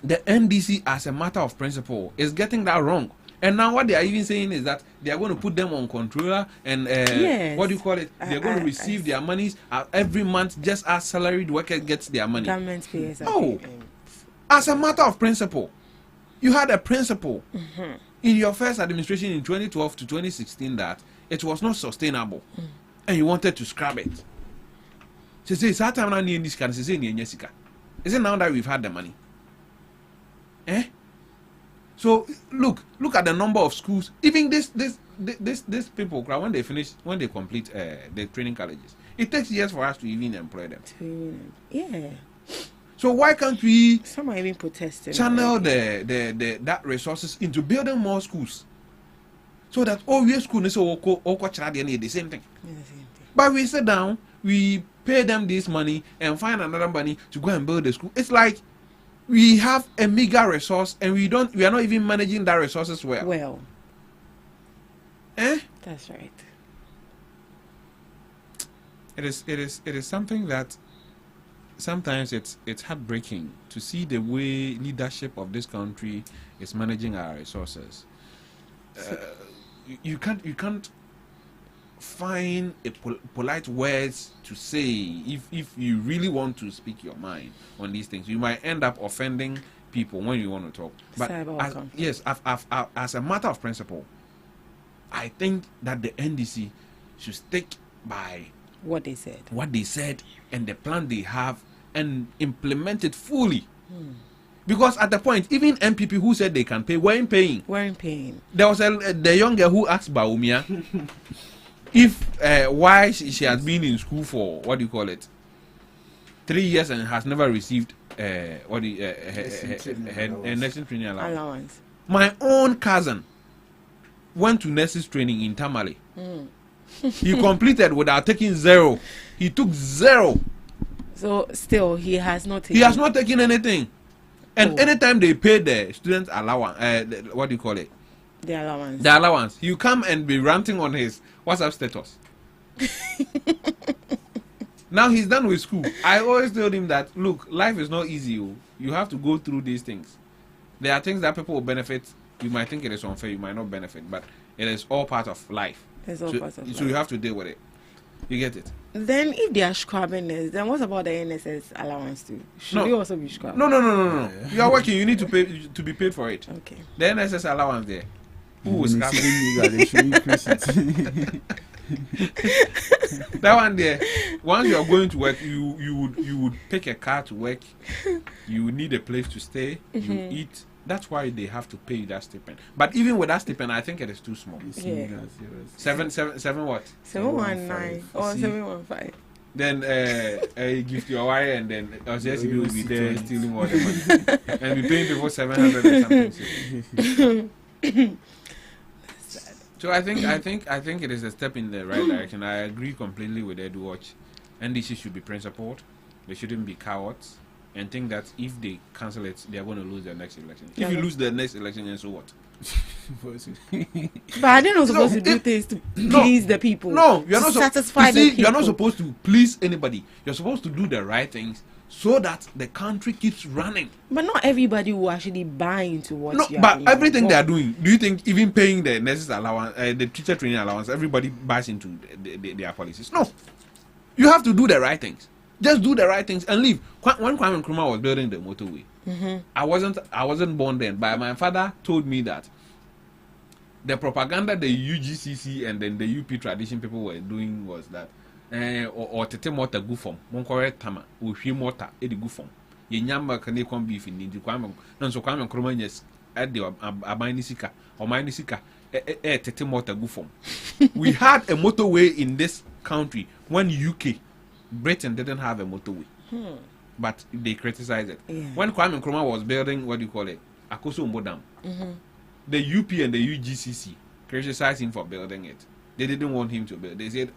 the NDC, as a matter of principle, is getting that wrong. And now what they are even saying is that they are going to put them on controller and yes. What do you call it? They're going to receive their monies every month, just as salaried workers gets their money. Government pays. No, as a matter of principle, you had a principle in your first administration in 2012 to 2016 that it was not sustainable, and you wanted to scrap it. So say, is it now that we've had the money? So look at the number of schools. Even this people, when they complete the training colleges, it takes years for us to even employ them. Yeah. So why can't we? Some are even protesting. Channel that resources into building more schools, so that all your schools the same thing. But we sit down, we pay them this money and find another money to go and build the school. It's like we have a meager resource and we are not even managing that resources well. That's right. It is something that sometimes it's heartbreaking to see the way leadership of this country is managing our resources. You can't find polite words to say if you really want to speak your mind on these things. You might end up offending people when you want to talk. But as a matter of principle, I think that the NDC should stick by what they said and the plan they have and implement it fully. Because at the point, even MPP who said they can pay weren't paying. There was the young girl who asked Baumia if why she has been in school for 3 years and has never received nursing training allowance. My own cousin went to nurses training in Tamale. He completed without taking 0. He took 0. So still he has not taken. He has not taken anything. And anytime they pay the student allowance, the allowance, you come and be ranting on his WhatsApp status. Now he's done with school. I always told him that, look, life is not easy. You have to go through these things. There are things that people will benefit. You might think it is unfair, you might not benefit, but it is all part of life. So you have to deal with it. You get it? Then if they are scrubbing this, then what about the NSS allowance too? Should they also be scrubbed? No. You are working, you need to pay to be paid for it. Okay. The NSS allowance there. Who will scrap it? That one there, once you are going to work, you would take a car to work, you would need a place to stay, you eat. That's why they have to pay you that stipend. But even with that stipend, I think it is too small. Yeah. 7 what? 719 or 715. Then you give your wire and then LCSB will be there stealing all the money and be paying people 700 and something. So I think it is a step in the right direction. I agree completely with Ed Watch. NDC should be principled. They shouldn't be cowards and think that if they cancel it, they are going to lose their next election. If you lose the next election, then so what? But I didn't know supposed to do things to please the people. No, you're not satisfy the people. You're not supposed to please anybody. You're supposed to do the right things so that the country keeps running. But not everybody will actually buy into what you're doing. But everything they are doing, do you think even paying the nurses allowance, the teacher training allowance, everybody buys into their policies? No. You have to do the right things. Just do the right things and leave. When Kwame Nkrumah was building the motorway, I wasn't born then, but my father told me that the propaganda the UGCC and then the UP tradition people were doing was that or tete mortar go from monkore tama or she mortar edi go from ye nyama kan kon beef ni di kwame no so kwame nkroma nyes ade aban ni sika o man ni sika tete motor go from. We had a motorway in this country when UK, Britain didn't have a motorway. But they criticized it. Yeah. When Kwame Nkrumah was building, what do you call it, Akoso Umbo Dam, the UP and the UGCC criticized him for building it. They didn't want him to build. They said,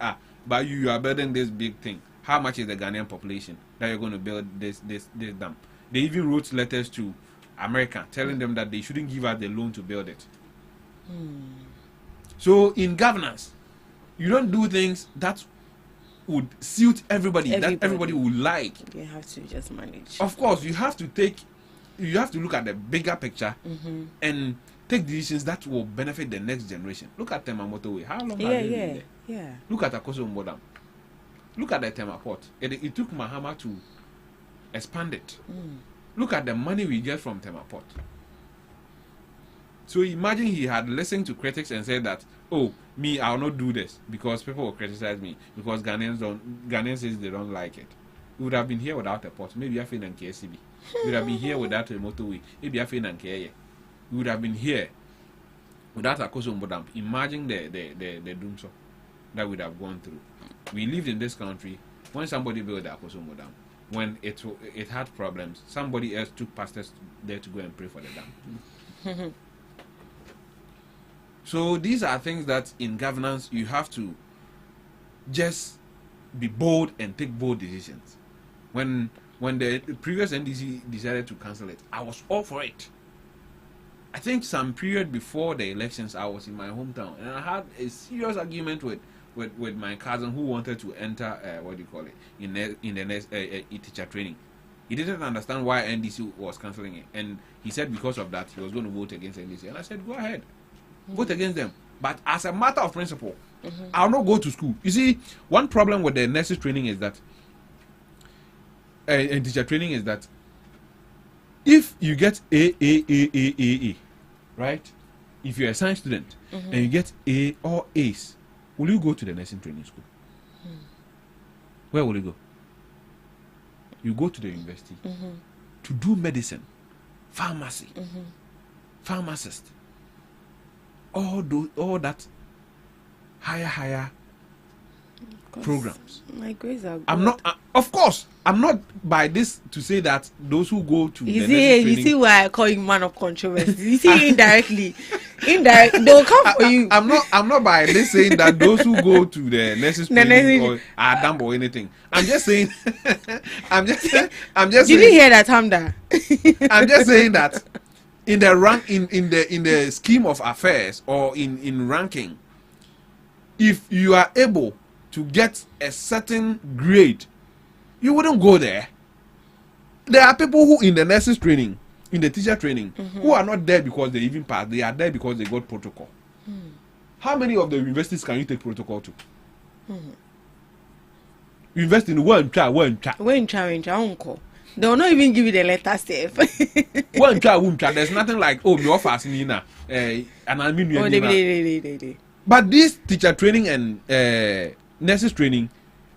but you are building this big thing. How much is the Ghanaian population that you're going to build this dam? They even wrote letters to America telling them that they shouldn't give us the loan to build it. So in governance, you don't do things that would suit everybody. That everybody would like. You have to just manage. Of course, you have to look at the bigger picture and take decisions that will benefit the next generation. Look at Tema Motorway. How long have they been there? Yeah. Look at Akoso Mbodam. Look at the Tema Port. It took Mahama to expand it. Look at the money we get from Tema Port. So imagine he had listened to critics and said that, oh, me, I'll not do this because people will criticize me because Ghanaians says they don't like it. We would have been here without a port. Maybe I feel in KCB. We would have been here without a motorway. Maybe I feel in KA. We would have been here without Akoso Mbodam. Imagine the doom so that we would have gone through. We lived in this country when somebody built the Akoso Mbodam. When it had problems, somebody else took pastors there to go and pray for the dam. So these are things that in governance you have to just be bold and take bold decisions. When the previous NDC decided to cancel it, I was all for it. I think some period before the elections, I was in my hometown and I had a serious argument with my cousin who wanted to enter in the next teacher training. He didn't understand why NDC was cancelling it, and he said because of that he was going to vote against NDC. And I said, go ahead. Vote against them, but as a matter of principle, I'll not go to school. You see, one problem with the nurses training is that, and teacher training is that, if you get A, right? If you're a science student and you get A or A's, will you go to the nursing training school? Where will you go? You go to the university to do medicine, pharmacy, pharmacist. All that higher programs. My grades are good. I'm not, of course, I'm not by this to say that those who go to you see why I call you man of controversy. You see indirectly, they'll come for you. I'm not by this saying that those who go to the nurses training or are dumb or anything. I'm just saying. I'm just. Did you hear that, Hamda? I'm just saying that. In the scheme of affairs or in ranking, if you are able to get a certain grade, you wouldn't go there. There are people who in the nurses training, in the teacher training, who are not there because they even passed. They are there because they got protocol. How many of the universities can you take protocol to? You invest in one child. They will not even give you the letter safe. One child, there's nothing like, oh, you're fast, Nina. And I mean, but this teacher training and nurses training,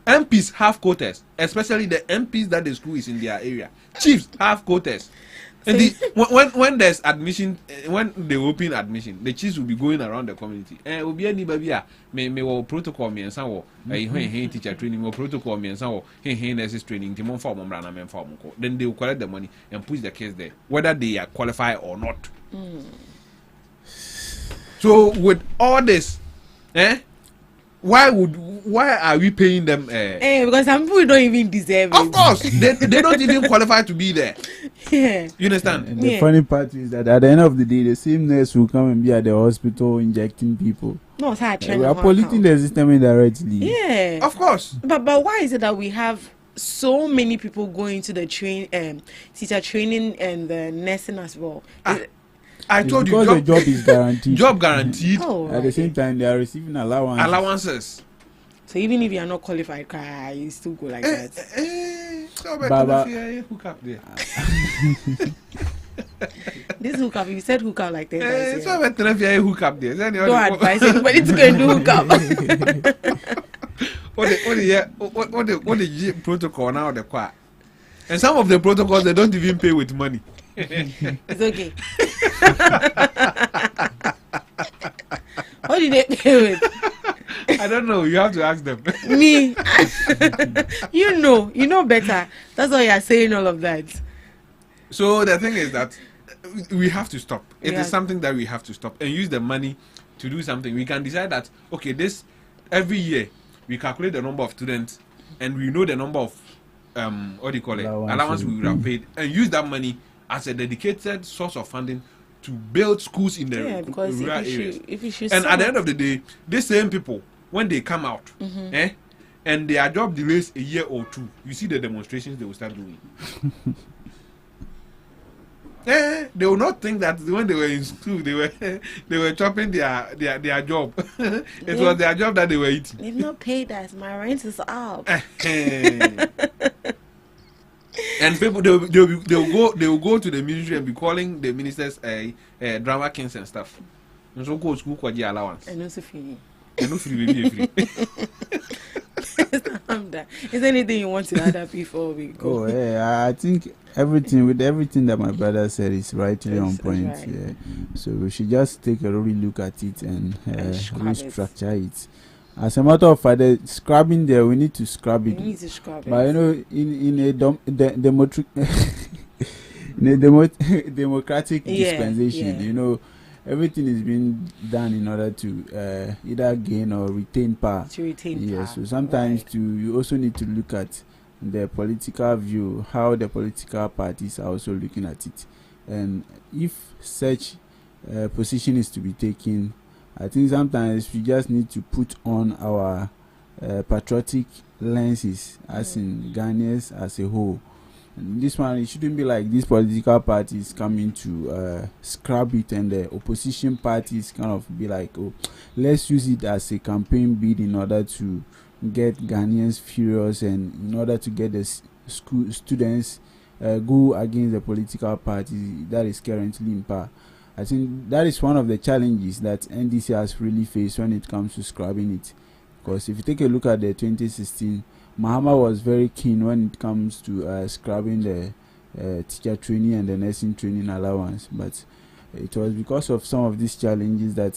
MPs have quotas, especially the MPs that the school is in their area. Chiefs have quotas. And when there's admission, when they open admission, the chiefs will be going around the community. And will be anybody may protocol me and so teacher training or protocol me and so nurses training. Then they will collect the money and push the case there, whether they are qualified or not. So with all this, why are we paying them? Because some people don't even deserve it. Of course, they don't even qualify to be there. Yeah. You understand? And the funny part is that at the end of the day, the same nurse will come and be at the hospital injecting people. No, it's we are polluting the system indirectly. Yeah, of course. But why is it that we have so many people going to the teacher training and the nursing as well? I told you, because the job is guaranteed. Job guaranteed. At the same time, they are receiving allowances. So even if you are not qualified, you still go like that. Baba, hook up there. This hook up, you said hook up like that. So hook up there. Don't advise anybody to go and do hook up. What the protocol now? The quad. And some of the protocols, they don't even pay with money. It's okay. What did they pay with? I don't know. You have to ask them. Me. You know better. That's why you're saying all of that. So the thing is that we have to stop. It is something that we have to stop and use the money to do something. We can decide that, okay, this every year we calculate the number of students and we know the number of allowance we would have paid, and use that money as a dedicated source of funding to build schools in the rural areas. And at the end of the day, these same people, when they come out, and their job delays a year or two, you see the demonstrations they will start doing. They will not think that when they were in school they were chopping their job. It was their job that they were eating. They've not paid us. My rent is up. And people they will go to the ministry and be calling the ministers drama kings and stuff. And so go to school for the allowance. And also free. And no free, baby, free. Is there anything you want to add up before we go? Oh yeah, I think everything that my brother said is rightly on point. Right. Yeah. So we should just take a really look at it and restructure it. As a matter of fact, the scrubbing there, we need to scrub it. We need to scrub it. But you know, in a democratic dispensation, you know, everything is being done in order to either gain or retain power. To retain power. So sometimes you also need to look at the political view, how the political parties are also looking at it. And if such position is to be taken, I think sometimes we just need to put on our patriotic lenses, as in Ghanaians as a whole. And this one, it shouldn't be like these political parties coming to scrap it, and the opposition parties kind of be like, oh, let's use it as a campaign bid in order to get Ghanaians furious, and in order to get the school students go against the political party that is currently in power. I think that is one of the challenges that NDC has really faced when it comes to scrubbing it. Because if you take a look at the 2016, Mahama was very keen when it comes to scrubbing the teacher training and the nursing training allowance. But it was because of some of these challenges that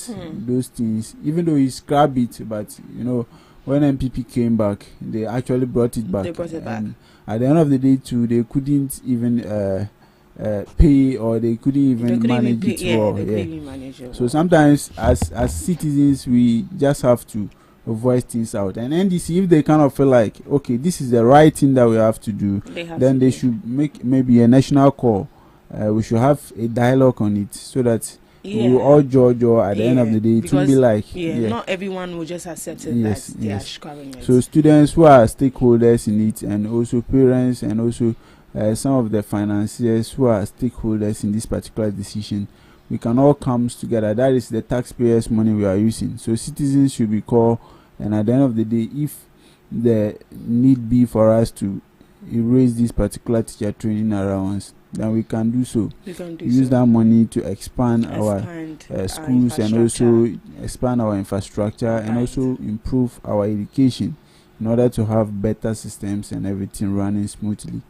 those things, even though he scrubbed it, but you know, when MPP came back, they actually brought it back. They brought it back. And at the end of the day, too, they couldn't even pay, or they couldn't even manage it well. Yeah. So sometimes as citizens, we just have to voice things out. And NDC, if they kind of feel like, okay, this is the right thing that we have to do, then they should make maybe a national call. We should have a dialogue on it, so that we will all judge, or at the end of the day, it will be like, not everyone will just accept it that they are scrubbing it. So students who are stakeholders in it, and also parents, and also some of the financiers who are stakeholders in this particular decision, we can all come together. That is the taxpayers' money we are using. So citizens should be called, and at the end of the day, if the need be for us to erase this particular teacher training allowance, then we can do so. Use that money to expand our schools, and also expand our infrastructure, and also improve our education, in order to have better systems and everything running smoothly.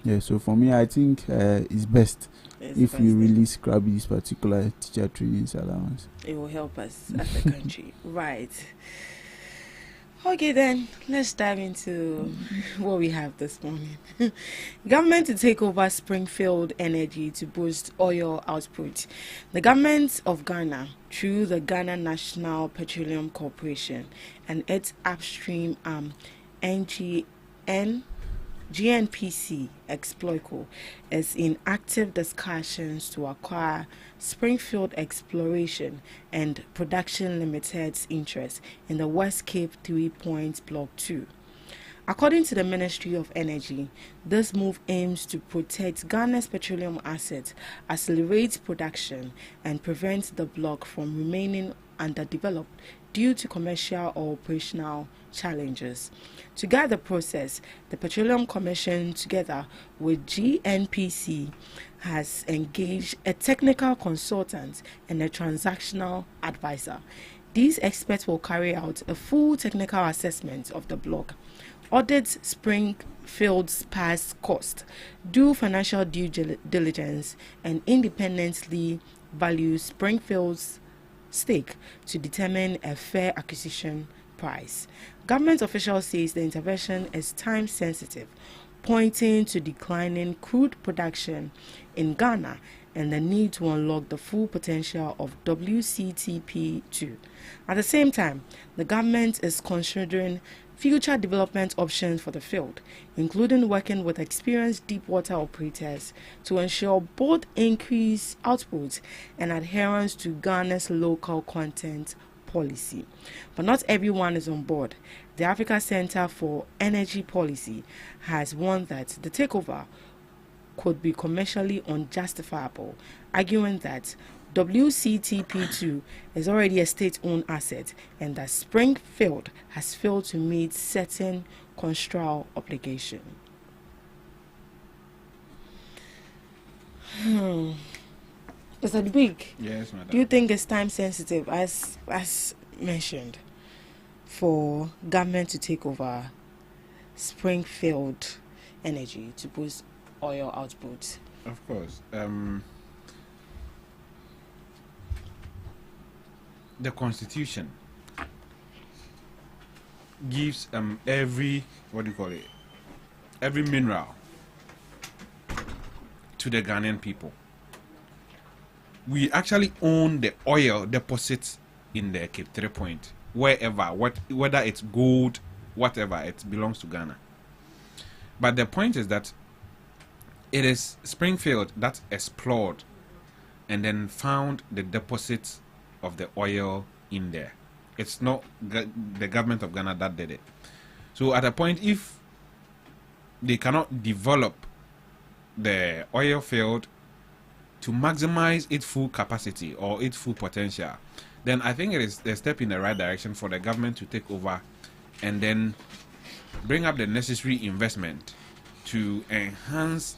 Yeah, so for me, I think it's best if we really scrap this particular teacher training allowance. It will help us as a country. Right. Okay, then let's dive into what we have this morning. Government to take over Springfield Energy to boost oil output. The government of Ghana, through the Ghana National Petroleum Corporation and its upstream GNPC Exploico, is in active discussions to acquire Springfield Exploration and Production Limited's interest in the West Cape 3 Points Block 2. According to the Ministry of Energy, this move aims to protect Ghana's petroleum assets, accelerate production, and prevent the block from remaining underdeveloped due to commercial or operational challenges. To guide the process, the Petroleum Commission, together with GNPC, has engaged a technical consultant and a transactional advisor. These experts will carry out a full technical assessment of the block, Audit Springfield's past cost, do financial due diligence, and independently value Springfield's stake to determine a fair acquisition price. Government officials say the intervention is time sensitive, pointing to declining crude production in Ghana and the need to unlock the full potential of WCTP2. At the same time, the government is considering future development options for the field, including working with experienced deep-water operators to ensure both increased output and adherence to Ghana's local content policy. But not everyone is on board. The Africa Center for Energy Policy has warned that the takeover could be commercially unjustifiable, arguing that WCTP2 is already a state-owned asset and that Springfield has failed to meet certain contractual obligations. Mr. Big, yes, madam. Do you think it's time sensitive, as mentioned, for government to take over Springfield Energy to boost oil output? Of course. The Constitution gives every mineral to the Ghanaian people. We actually own the oil deposits in the Cape 3 Point, whether it's gold, whatever, it belongs to Ghana. But the point is that it is Springfield that explored and then found the deposits of the oil in there. It's not the government of Ghana that did it. So at a point, if they cannot develop the oil field to maximize its full capacity or its full potential, then I think it is a step in the right direction for the government to take over and then bring up the necessary investment to enhance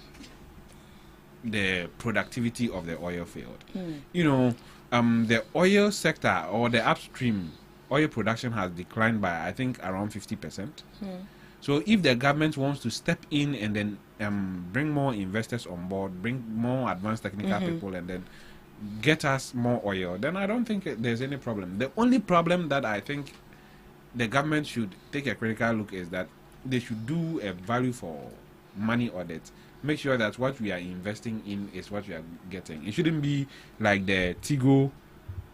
the productivity of the oil field. You know, the oil sector or the upstream oil production has declined by, I think, around 50%. So if the government wants to step in and then bring more investors on board, bring more advanced technical people, and then get us more oil, then I don't think there's any problem. The only problem that I think the government should take a critical look is that they should do a value for money audit. Make sure that what we are investing in is what we are getting. It shouldn't be like the Tigo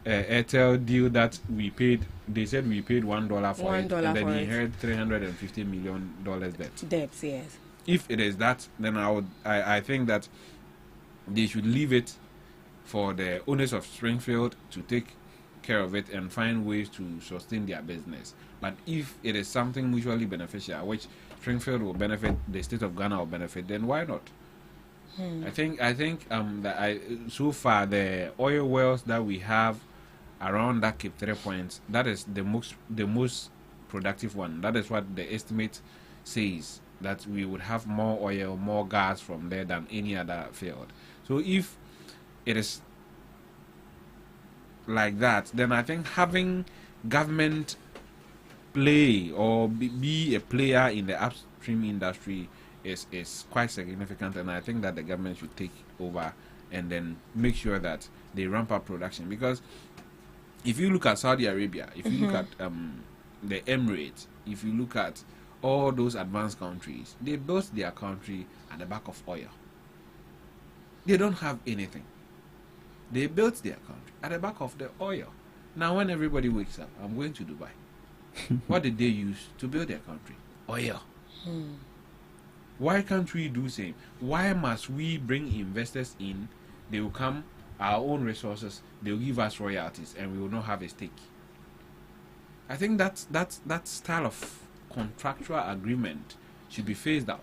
Airtel deal that we paid. They said we paid $1 for it, and then he had $350 million debt. Debts, yes. If it is that, then I think that they should leave it for the owners of Springfield to take care of it and find ways to sustain their business. But if it is something mutually beneficial, which Springfield will benefit, the state of Ghana will benefit, then why not? I think that so far the oil wells that we have around that Cape 3 Points, that is the most productive one. That is what the estimate says, that we would have more oil, more gas from there than any other field. So if it is like that, then I think having government play or be a player in the upstream industry is quite significant, and I think that the government should take over and then make sure that they ramp up production. Because if you look at Saudi Arabia, if you look at the Emirates, if you look at all those advanced countries, they built their country at the back of oil. They don't have anything. They built their country at the back of the oil. Now when everybody wakes up, I'm going to Dubai. What did they use to build their country? Oil. Why can't we do the same? Why must we bring investors in? They will come, our own resources, they will give us royalties, and we will not have a stake. I think that style of contractual agreement should be phased out.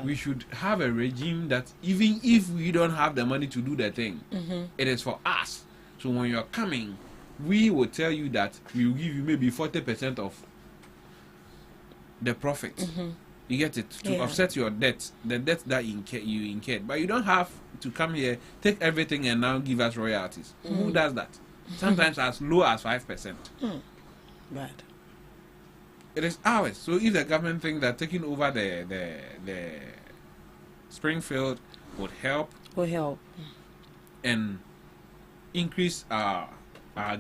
We should have a regime that even if we don't have the money to do the thing, it is for us. So when you're coming, we will tell you that we will give you maybe 40% of the profit. You get it? To offset your debt, the debt that you incurred. But you don't have to come here, take everything and now give us royalties. Who does that? Sometimes as low as 5%. Bad. It is ours. So if the government think that taking over the Springfield would help, and increase our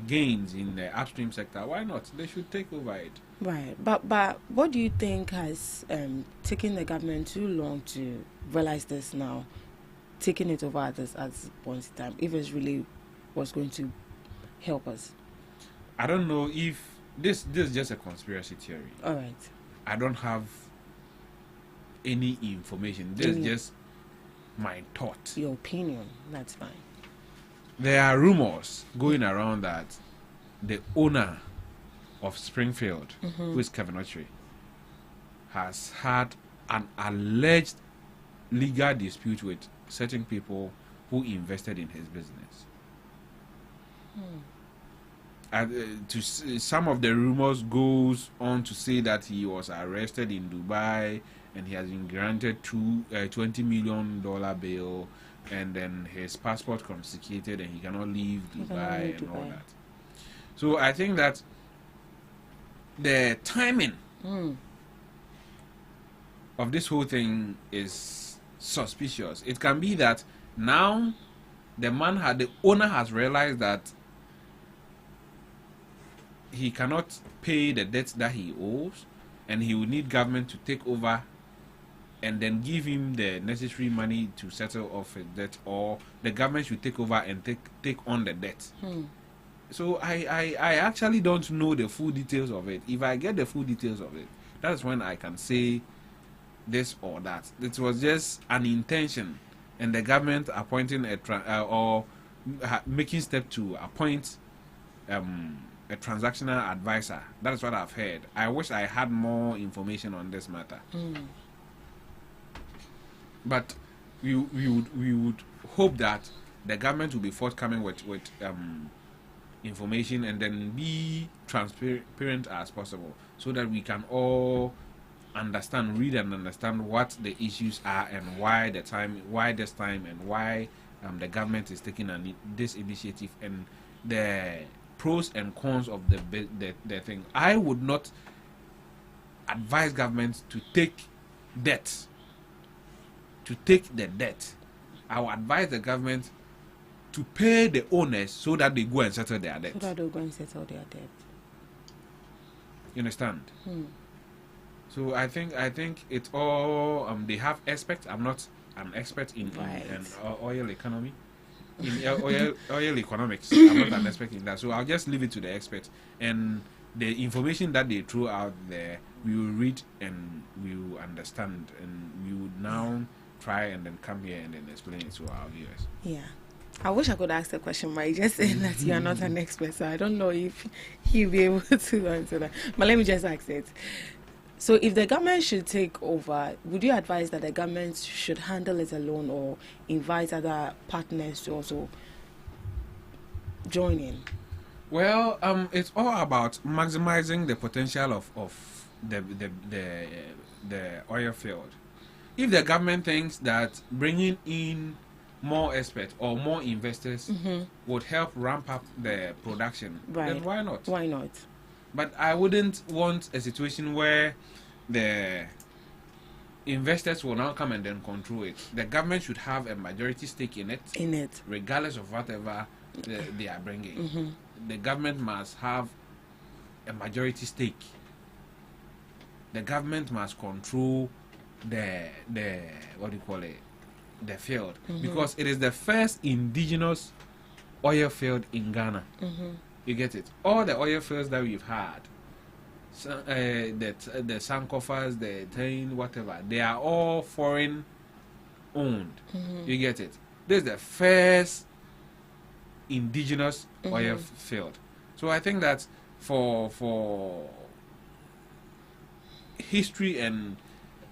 gains in the upstream sector, why not? They should take over it. Right, but what do you think has taken the government too long to realize this now, taking it over at this point in time, if it really was going to help us? I don't know if this is just a conspiracy theory. All right. I don't have any information. This is just my thought. Your opinion, that's fine. There are rumors going around that the owner of Springfield, who is Kevin Ochre, has had an alleged legal dispute with certain people who invested in his business. Some of the rumors goes on to say that he was arrested in Dubai and he has been granted $20 million bail, and then his passport confiscated and he cannot leave Dubai and all that. So I think that the timing of this whole thing is suspicious. It can be that now the owner has realized that he cannot pay the debts that he owes, and he will need government to take over and then give him the necessary money to settle off his debt, or the government should take over and take on the debt. So I actually don't know the full details of it. If I get the full details of it, that's when I can say this or that. It was just an intention, and the government appointing making step to appoint a transactional advisor. That is what I've heard. I wish I had more information on this matter. But we would hope that the government will be forthcoming with information, and then be transparent as possible, so that we can all read and understand what the issues are, and why this time, and why the government is taking this initiative, and the pros and cons of the thing. I would not advise government to take the debt. I would advise the government to pay the owners so that they go and settle their debt. You understand? So I think it's all they have experts. I'm not an expert in oil economy, in oil economics. I'm not an expert in that. So I'll just leave it to the experts, and the information that they throw out there, we will read and we will understand, and we would now try and then come here and then explain it to our viewers. Yeah. I wish I could ask the question, but you just saying that you are not an expert, so I don't know if he'll be able to answer that. But let me just ask it. So if the government should take over, would you advise that the government should handle it alone, or invite other partners to also join in? Well, it's all about maximizing the potential of the oil field. If the government thinks that bringing in more experts or more investors would help ramp up the production, then why not? Why not? But I wouldn't want a situation where the investors will now come and then control it. The government should have a majority stake in it, regardless of whatever they are bringing. The government must have a majority stake. The government must control the field, because it is the first indigenous oil field in Ghana. You get it? All the oil fields that we've had, the Sankofas, the Tain, whatever, they are all foreign owned. You get it? This is the first indigenous oil field. So I think that for history and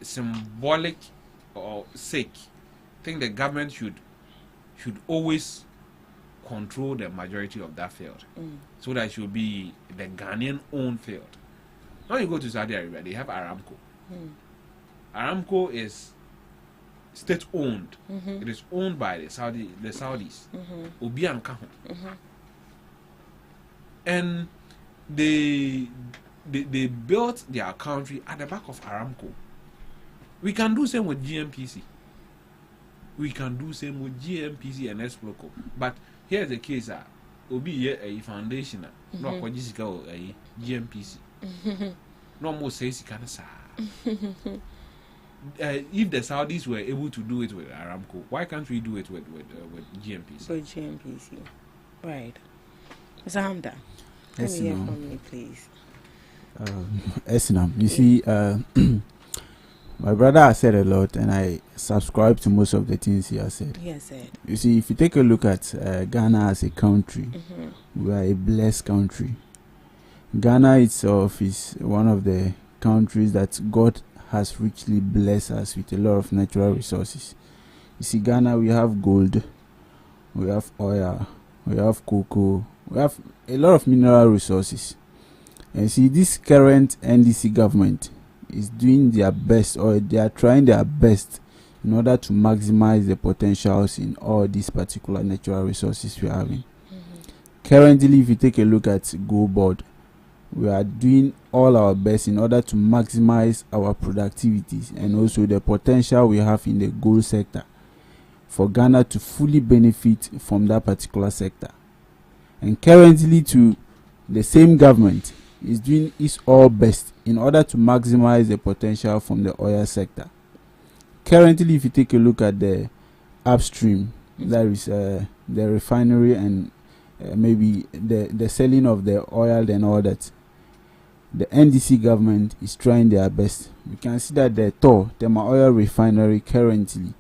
symbolic or sake, I think the government should always control the majority of that field, so that it should be the Ghanaian owned field. Now you go to Saudi Arabia, they have Aramco. Aramco is state owned. It is owned by the Saudis. Obi and Kaho. And they built their country at the back of Aramco. We can do same with GMPC. We can do same with GMPC and Exproco. But here's the case: Obi a foundation, no Kwajisika a GMPC. No more says he can say. If the Saudis were able to do it with Aramco, why can't we do it with GMPC? With GMPC, right? Zamda, let me hear from you, please. Esinam, you see, my brother has said a lot, and I subscribe to most of the things he has said. He has said. You see, if you take a look at Ghana as a country, we are a blessed country. Ghana itself is one of the countries that God has richly blessed us with a lot of natural resources. You see, Ghana, we have gold, we have oil, we have cocoa, we have a lot of mineral resources. And see, this current NDC government is doing their best, or they are trying their best in order to maximize the potentials in all these particular natural resources we are having. Currently, if you take a look at Go Board, we are doing all our best in order to maximize our productivities and also the potential we have in the gold sector for Ghana to fully benefit from that particular sector. And currently, to the same government is doing its all best in order to maximize the potential from the oil sector. Currently, if you take a look at the upstream, there is the refinery and maybe the selling of the oil and all that. The NDC government is trying their best. We can see that the Tema oil refinery currently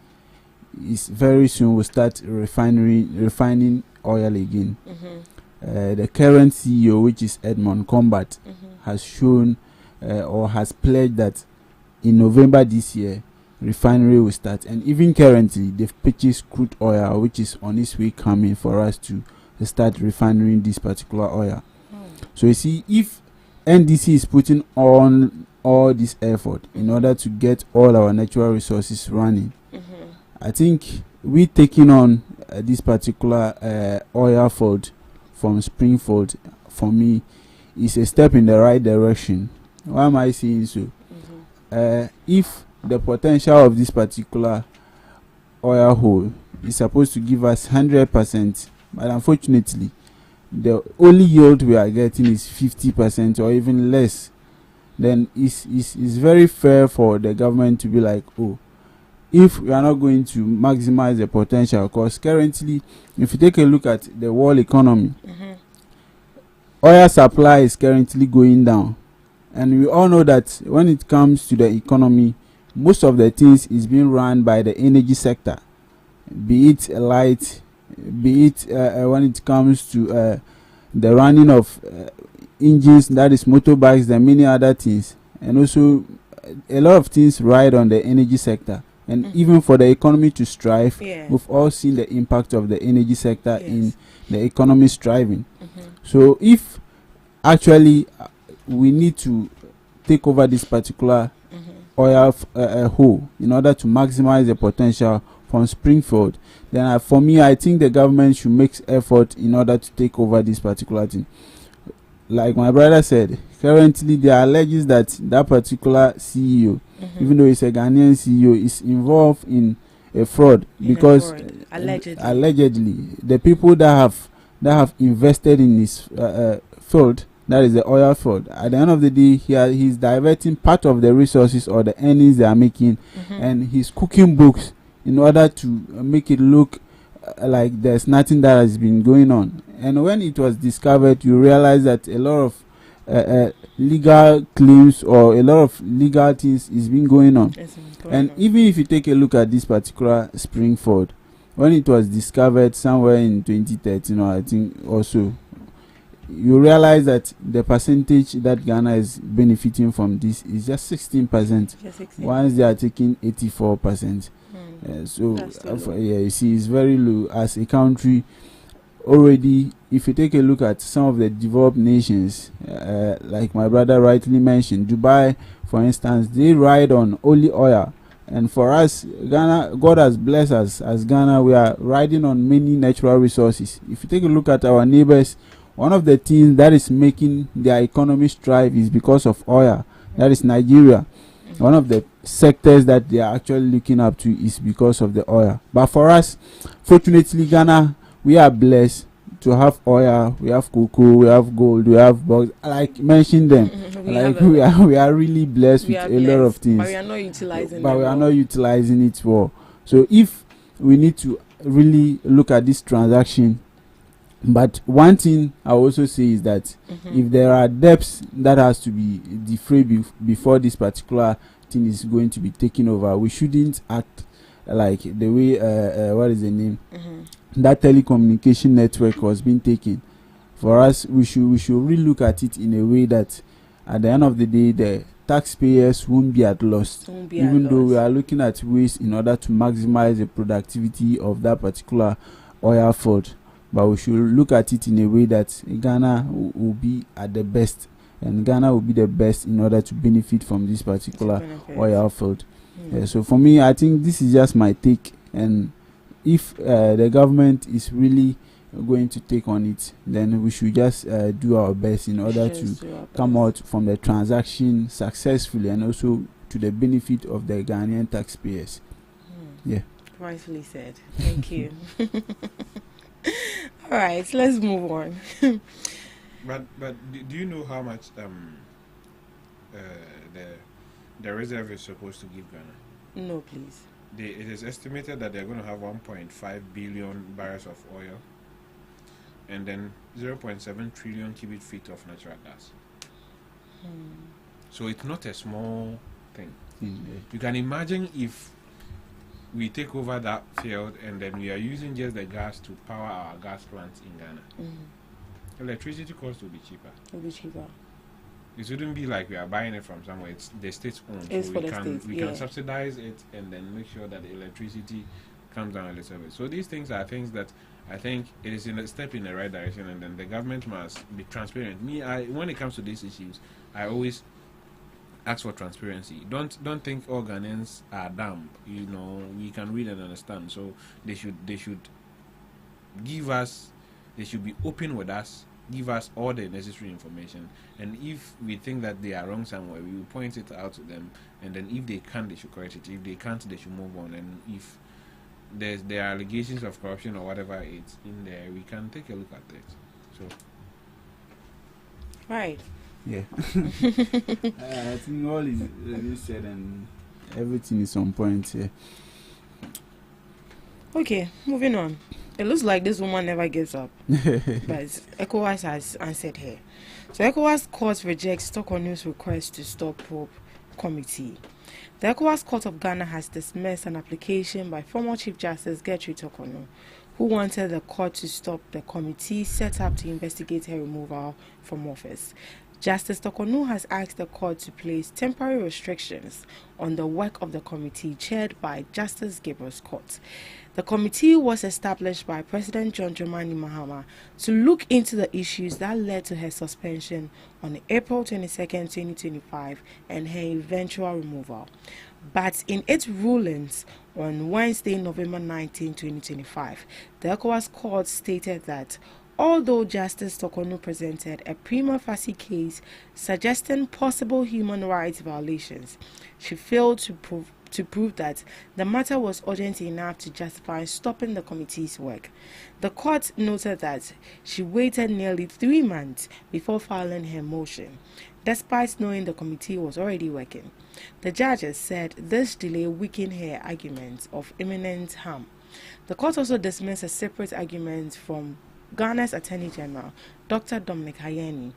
is very soon will start refining oil again. The current CEO, which is Edmond Combat, has shown or has pledged that in November this year, refinery will start. And even currently, they've purchased crude oil, which is on its way coming for us to start refining this particular oil. So you see, if NDC is putting on all this effort in order to get all our natural resources running, I think we taking on this particular oil field from Springfield, for me, is a step in the right direction. Why am I saying so? If the potential of this particular oil hole is supposed to give us 100%, but unfortunately, the only yield we are getting is 50% or even less, then it's very fair for the government to be like, oh, if we are not going to maximize the potential, because currently, if you take a look at the world economy, oil supply is currently going down. And we all know that when it comes to the economy, most of the things is being run by the energy sector, be it light, be it when it comes to the running of engines, that is motorbikes and many other things. And also a lot of things ride on the energy sector. And even for the economy to strive, we've all seen the impact of the energy sector in the economy striving. So if actually we need to take over this particular oil hole in order to maximize the potential from Springfield, then for me, I think the government should make effort in order to take over this particular thing. Like my brother said, currently there are alleges that that particular CEO, even though he's a Ghanaian CEO, is involved in a fraud because allegedly the people that have invested in this field, that is the oil field, at the end of the day, he's diverting part of the resources or the earnings they are making, and he's cooking books in order to make it look like there's nothing that has been going on. And when it was discovered, you realize that a lot of legal claims or a lot of legal things is being going on. And even if you take a look at this particular Springfield, when it was discovered somewhere in 2013, or I think also, you realize that the percentage that Ghana is benefiting from this is just 16%, once they are taking 84%. You see, it's very low as a country. Already, if you take a look at some of the developed nations, like my brother rightly mentioned, Dubai, for instance, they ride on only oil. And for us, Ghana, God has blessed us as Ghana. We are riding on many natural resources. If you take a look at our neighbors, one of the things that is making their economy strive is because of oil. That is Nigeria. One of the sectors that they are actually looking up to is because of the oil. But for us, fortunately, Ghana, we are blessed to have oil, we have cocoa, we have gold, we have bugs. Like mention them, we are really blessed with a lot of things. But we are not utilizing But we are not utilizing it well. So if we need to really look at this transaction. But one thing I also say is that if there are debts that has to be defrayed before this particular thing is going to be taken over, we shouldn't act like the way what is the name that telecommunication network was being taken. For us, we should really look at it in a way that at the end of the day, the taxpayers won't be at loss, even though we are looking at ways in order to maximize the productivity of that particular oil field. But we should look at it in a way that Ghana will be at the best, and Ghana will be the best in order to benefit from this particular oil field. So for me, I think this is just my take, and if the government is really going to take on it, then we should just do our best in order to come out from the transaction successfully and also to the benefit of the Ghanaian taxpayers. Yeah. Rightfully said. Thank you. All right, let's move on. but do you know how much the reserve is supposed to give Ghana? No, please. It is estimated that they're going to have 1.5 billion barrels of oil and then 0.7 trillion cubic feet of natural gas. So it's not a small thing. You can imagine if we take over that field and then we are using just the gas to power our gas plants in Ghana. Electricity cost will be cheaper. It will be cheaper. It wouldn't be like we are buying it from somewhere. It's the state's own. It's so for we the can states, we can subsidize it and then make sure that the electricity comes down a little bit. So these things are things that I think it is a step in the right direction, and then the government must be transparent. When it comes to these issues, I always ask for transparency. Don't think all Ghanaians are dumb. You know, we can read and understand. So they should give us. They should be open with us. Give us all the necessary information, and if we think that they are wrong somewhere, we will point it out to them, and then if they can, they should correct it. If they can't, they should move on. And if there are allegations of corruption or whatever it's in there, we can take a look at it. So right. Yeah. I think all is said and everything is on point here. Okay, moving on. It looks like this woman never gives up. But ECOWAS has answered her. So ECOWAS court rejects Tokonu's request to stop probe committee. The ECOWAS Court of Ghana has dismissed an application by former Chief Justice Gertrude Tokonu, who wanted the court to stop the committee set up to investigate her removal from office. Justice Tokonu has asked the court to place temporary restrictions on the work of the committee chaired by Justice Gabriel Scott. The committee was established by President John Dramani Mahama to look into the issues that led to her suspension on April 22, 2025 and her eventual removal. But in its rulings on Wednesday, November 19, 2025, the ECOWAS court stated that although Justice Tokonu presented a prima facie case suggesting possible human rights violations, she failed to prove that the matter was urgent enough to justify stopping the committee's work. The court noted that she waited nearly 3 months before filing her motion, despite knowing the committee was already working. The judges said this delay weakened her arguments of imminent harm. The court also dismissed a separate argument from Ghana's Attorney General, Dr. Dominic Hayeni,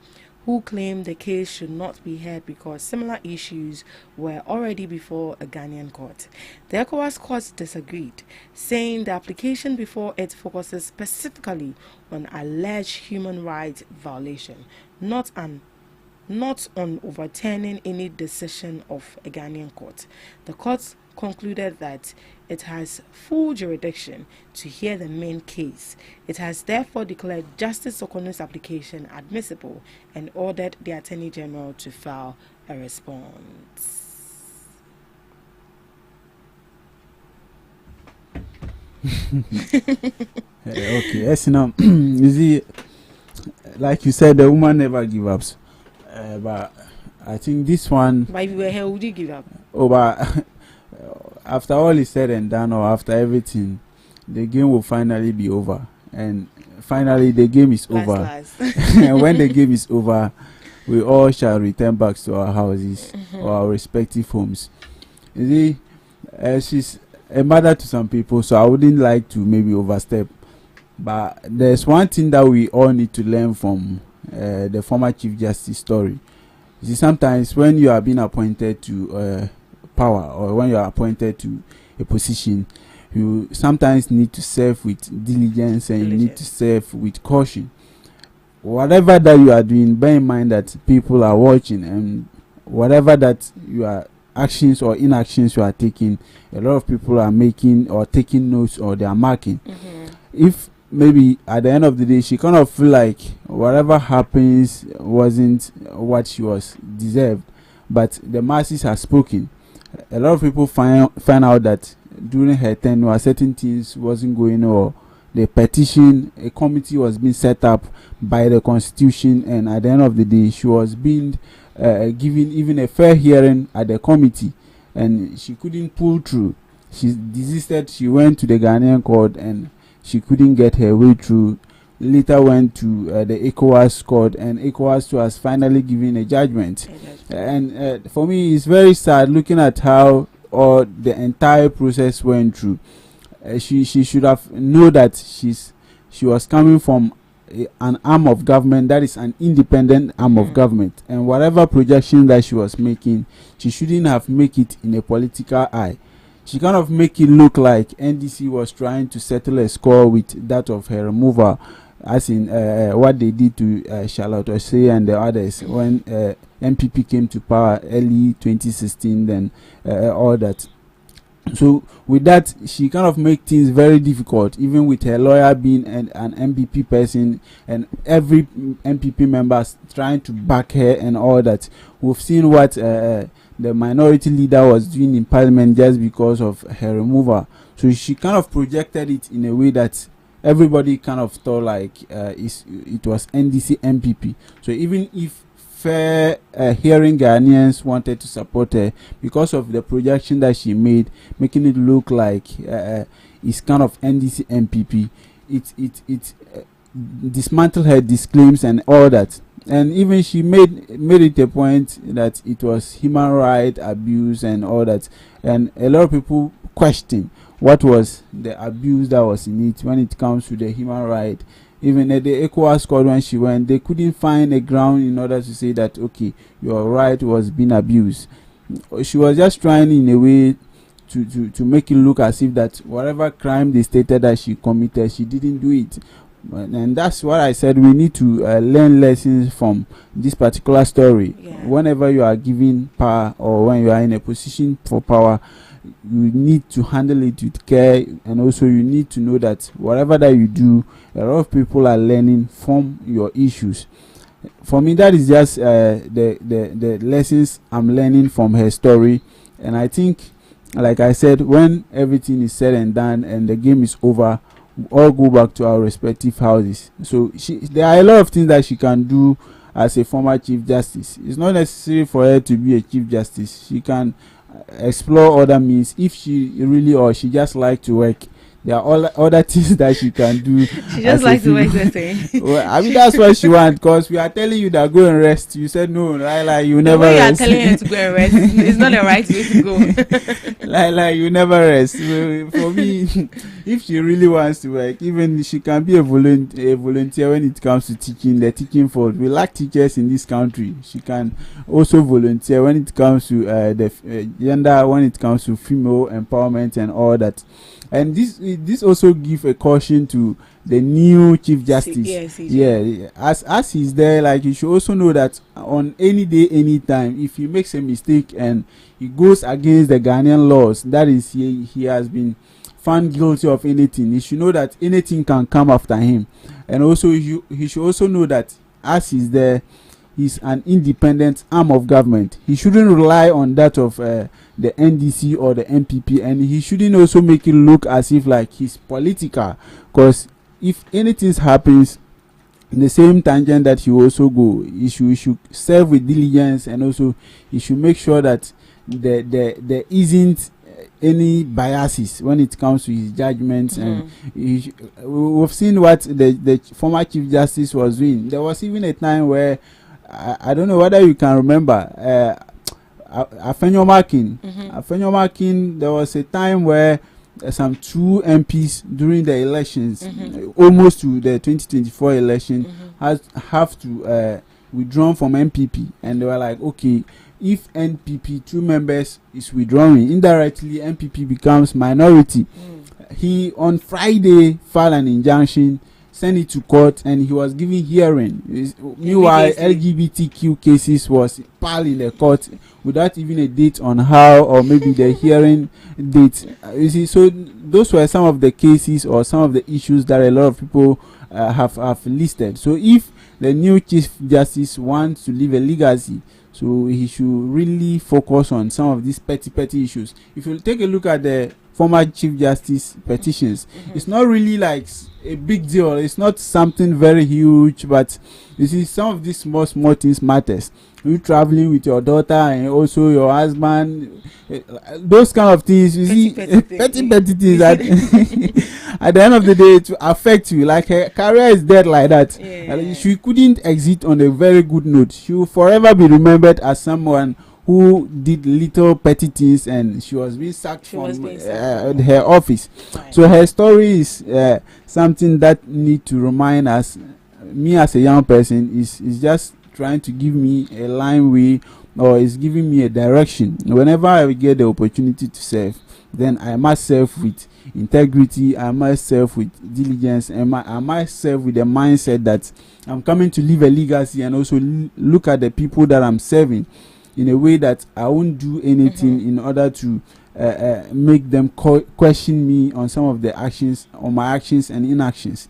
who claimed the case should not be heard because similar issues were already before a Ghanaian court. The ECOWAS court disagreed, saying the application before it focuses specifically on alleged human rights violation, not on overturning any decision of a Ghanaian court. The court concluded that it has full jurisdiction to hear the main case. It has therefore declared Justice Tokonu's application admissible and ordered the Attorney General to file a response. Okay, yes, now you see, like you said, the woman never give up. But I think this one. But if you were here, would you give up? Oh, but after all is said and done, or after everything, the game will finally be over. And finally, the game is over. And when the game is over, we all shall return back to our houses or our respective homes. You see, she's a mother to some people, so I wouldn't like to maybe overstep. But there's one thing that we all need to learn from the former Chief Justice story. You see, sometimes when you are being appointed to power, or when you are appointed to a position, you sometimes need to serve with diligence, and you need to serve with caution. Whatever that you are doing, bear in mind that people are watching, and whatever that you are actions or inactions you are taking, a lot of people are making or taking notes, or they are marking. If maybe at the end of the day she kind of feel like whatever happens wasn't what she was deserved, but the masses have spoken, a lot of people find out that during her tenure certain things wasn't going, or the petition, a committee was being set up by the constitution, and at the end of the day she was being given even a fair hearing at the committee, and she couldn't pull through. She desisted. She went to the Ghanaian court and she couldn't get her way through. Later went to the ECOWAS court, and ECOWAS was finally given a judgment. And for me, it's very sad looking at how the entire process went through. She should have known that she was coming from an arm of government that is an independent arm of government, and whatever projection that she was making, she shouldn't have make it in a political eye. She kind of make it look like NDC was trying to settle a score with that of her removal, as in what they did to Charlotte Osei and the others when MPP came to power early 2016, then all that. So with that, she kind of make things very difficult, even with her lawyer being an MPP person, and every MPP member trying to back her and all that. We've seen what the minority leader was doing in parliament just because of her removal. So she kind of projected it in a way that everybody kind of thought like it was NDC MPP. So even if fair hearing Ghanaians wanted to support her, because of the projection that she made, making it look like it's kind of NDC MPP, it dismantled her disclaims and all that. And even she made it a point that it was human right abuse and all that, and a lot of people question what was the abuse that was in it when it comes to the human right. Even at the ECOWAS court when she went, they couldn't find a ground in order to say that okay, your right was being abused. She was just trying in a way to make it look as if that whatever crime they stated that she committed, she didn't do it. And that's what I said, we need to learn lessons from this particular story. Whenever you are given power, or when you are in a position for power, you need to handle it with care, and also you need to know that whatever that you do, a lot of people are learning from your issues. For me, that is just the lessons I'm learning from her story. And I think, like I said, when everything is said and done and the game is over, all go back to our respective houses. So there are a lot of things that she can do as a former Chief Justice. It's not necessary for her to be a Chief Justice. She can explore other means if she really, or she just like to work. There are all other things that she can do. She just likes to work, they're saying. Well, I mean, that's what she wants, because we are telling you that go and rest. You said no, Laila, you never rest. You are telling her to go and rest. It's not the right way to go. Laila, you never rest. For me, if she really wants to work, even she can be a volunteer when it comes to teaching, the teaching field. We lack teachers in this country. She can also volunteer when it comes to the gender, when it comes to female empowerment and all that. And this also give a caution to the new Chief Justice. As he's there, like, you should also know that on any day, any time, if he makes a mistake and he goes against the Ghanaian laws, that is, he has been found guilty of anything, he should know that anything can come after him. And also he should also know that as he's there, he's an independent arm of government. He shouldn't rely on that of the NDC or the MPP, and he shouldn't also make it look as if like he's political, because if anything happens, in the same tangent that he also go, he should serve with diligence, and also he should make sure that there isn't any biases when it comes to his judgments. And we've seen what the former Chief Justice was doing. There was even a time where I don't know whether you can remember Afenyomakin. There was a time where some two MPs during the elections, almost to the 2024 election, have to withdrawn from MPP, and they were like, okay, if NPP 2 members is withdrawing, indirectly MPP becomes minority. He on Friday filed an injunction, sent it to court, and he was given hearing. Meanwhile, LGBTQ cases was piled in the court without even a date on how, or maybe the hearing date. You see, so those were some of the cases or some of the issues that a lot of people have listed. So if the new Chief Justice wants to leave a legacy, so he should really focus on some of these petty issues. If you take a look at the former Chief Justice petitions, it's not really like a big deal. It's not something very huge, but you see, some of these small things matters. You traveling with your daughter and also your husband, those kind of things. You see, petty things that at the end of the day to affect you. Like her career is dead like that. She couldn't exit on a very good note. She will forever be remembered as someone who did little petty things, and she was being sacked from her office. So her story is something that need to remind us. Me as a young person is just trying to give me a line way, or is giving me a direction. Whenever I get the opportunity to serve, then I must serve with integrity, I must serve with diligence, and I must serve with the mindset that I'm coming to leave a legacy, and also look at the people that I'm serving in a way that I won't do anything in order to make them question me on some of the actions, on my actions and inactions.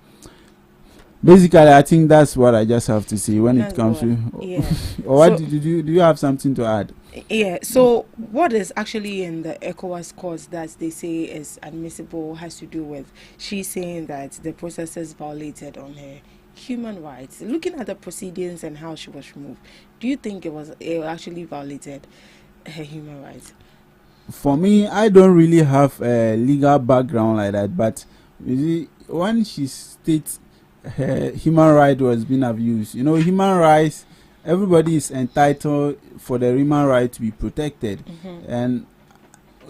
Basically, I think that's what I just have to say when it comes to. Or what do you have something to add? Yeah. So what is actually in the ECOWAS courts that they say is admissible has to do with she saying that the processes violated on her human rights. Looking at the proceedings and how she was removed, do you think it actually violated her human rights? For me, I don't really have a legal background like that, but you see, when she states her human right was being abused, you know, human rights, everybody is entitled for the human right to be protected. And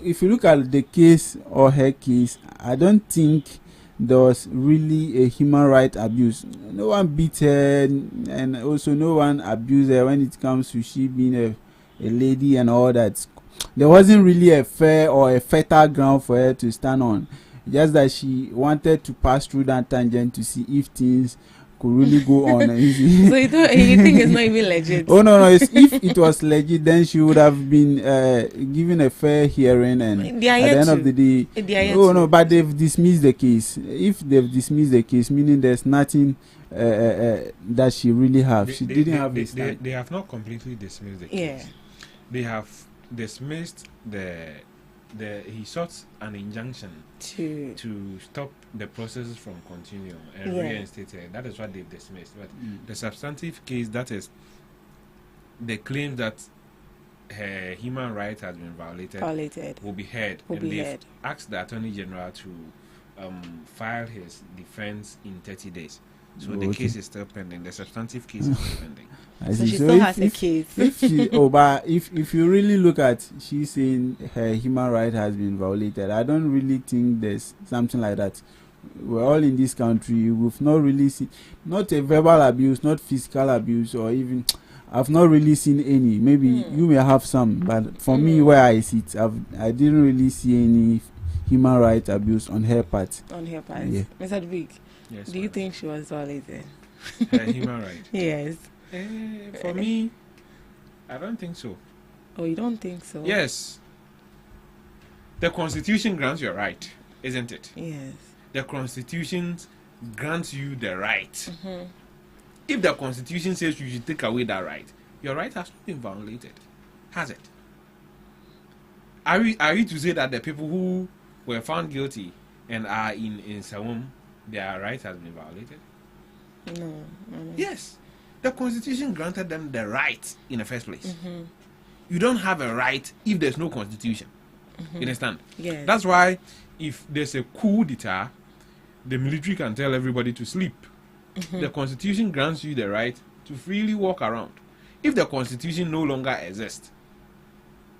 if you look at the case or her case, I don't think there was really a human right abuse. No one beat her, and also no one abused her when it comes to she being a lady and all that. There wasn't really a fair or a fertile ground for her to stand on. Just that she wanted to pass through that tangent to see if things could really go on. So you think it's not even legit? Oh no, if it was legit, then she would have been given a fair hearing, and at the end of the day, but they've dismissed the case. If they've dismissed the case, meaning there's nothing that she really have. She didn't have this. They have not completely dismissed the case. They have dismissed he sought an injunction to stop the processes from continuing and reinstate her. That is what they've dismissed. But the substantive case, that is the claim that her human right has been violated will be heard. They've asked the Attorney General to file his defense in 30 days. So the case is still pending. The substantive case is still pending. So she still has a case. But if you really look at, she's saying her human right has been violated. I don't really think there's something like that. We're all in this country. We've not really seen, not a verbal abuse, not physical abuse, or even, I've not really seen any. Maybe you may have some, but for me, where I sit, I didn't really see any human right abuse on her part. On her part, yeah. Mr. Dubik, yes, do you think she was violated? Her human right? Yes. For me, I don't think so. Oh, you don't think so? Yes. The Constitution grants you a right, isn't it? Yes. The Constitution grants you the right. If the Constitution says you should take away that right, your right has not been violated, has it? Are we to say that the people who were found guilty and are in Sawum, their right has been violated? No. Yes. The Constitution granted them the right in the first place. You don't have a right if there's no Constitution. You understand? Yes. That's why if there's a coup d'etat, the military can tell everybody to sleep. The Constitution grants you the right to freely walk around. If the Constitution no longer exists,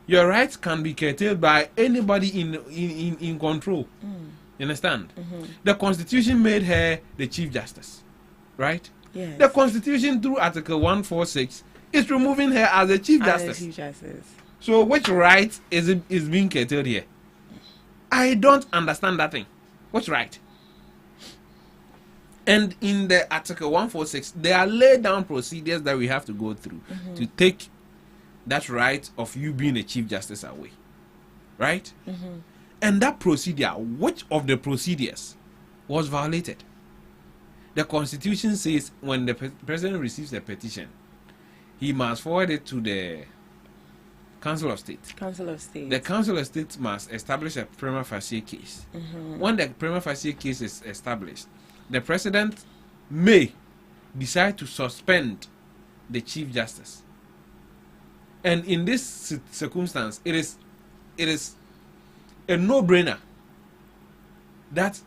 your rights can be curtailed by anybody in control. You understand? The Constitution made her the Chief Justice, right? Yes. The Constitution through Article 146 is removing her as the Chief Justice. So which right is being curtailed here? I don't understand that thing. Which right? And in the Article 146, there are laid down procedures that we have to go through to take that right of you being a Chief Justice away. Right? And that procedure, which of the procedures was violated? The Constitution says when the president receives a petition, he must forward it to the Council of State. The Council of State must establish a prima facie case. When the prima facie case is established, the president may decide to suspend the Chief Justice. And in this circumstance, it is a no-brainer that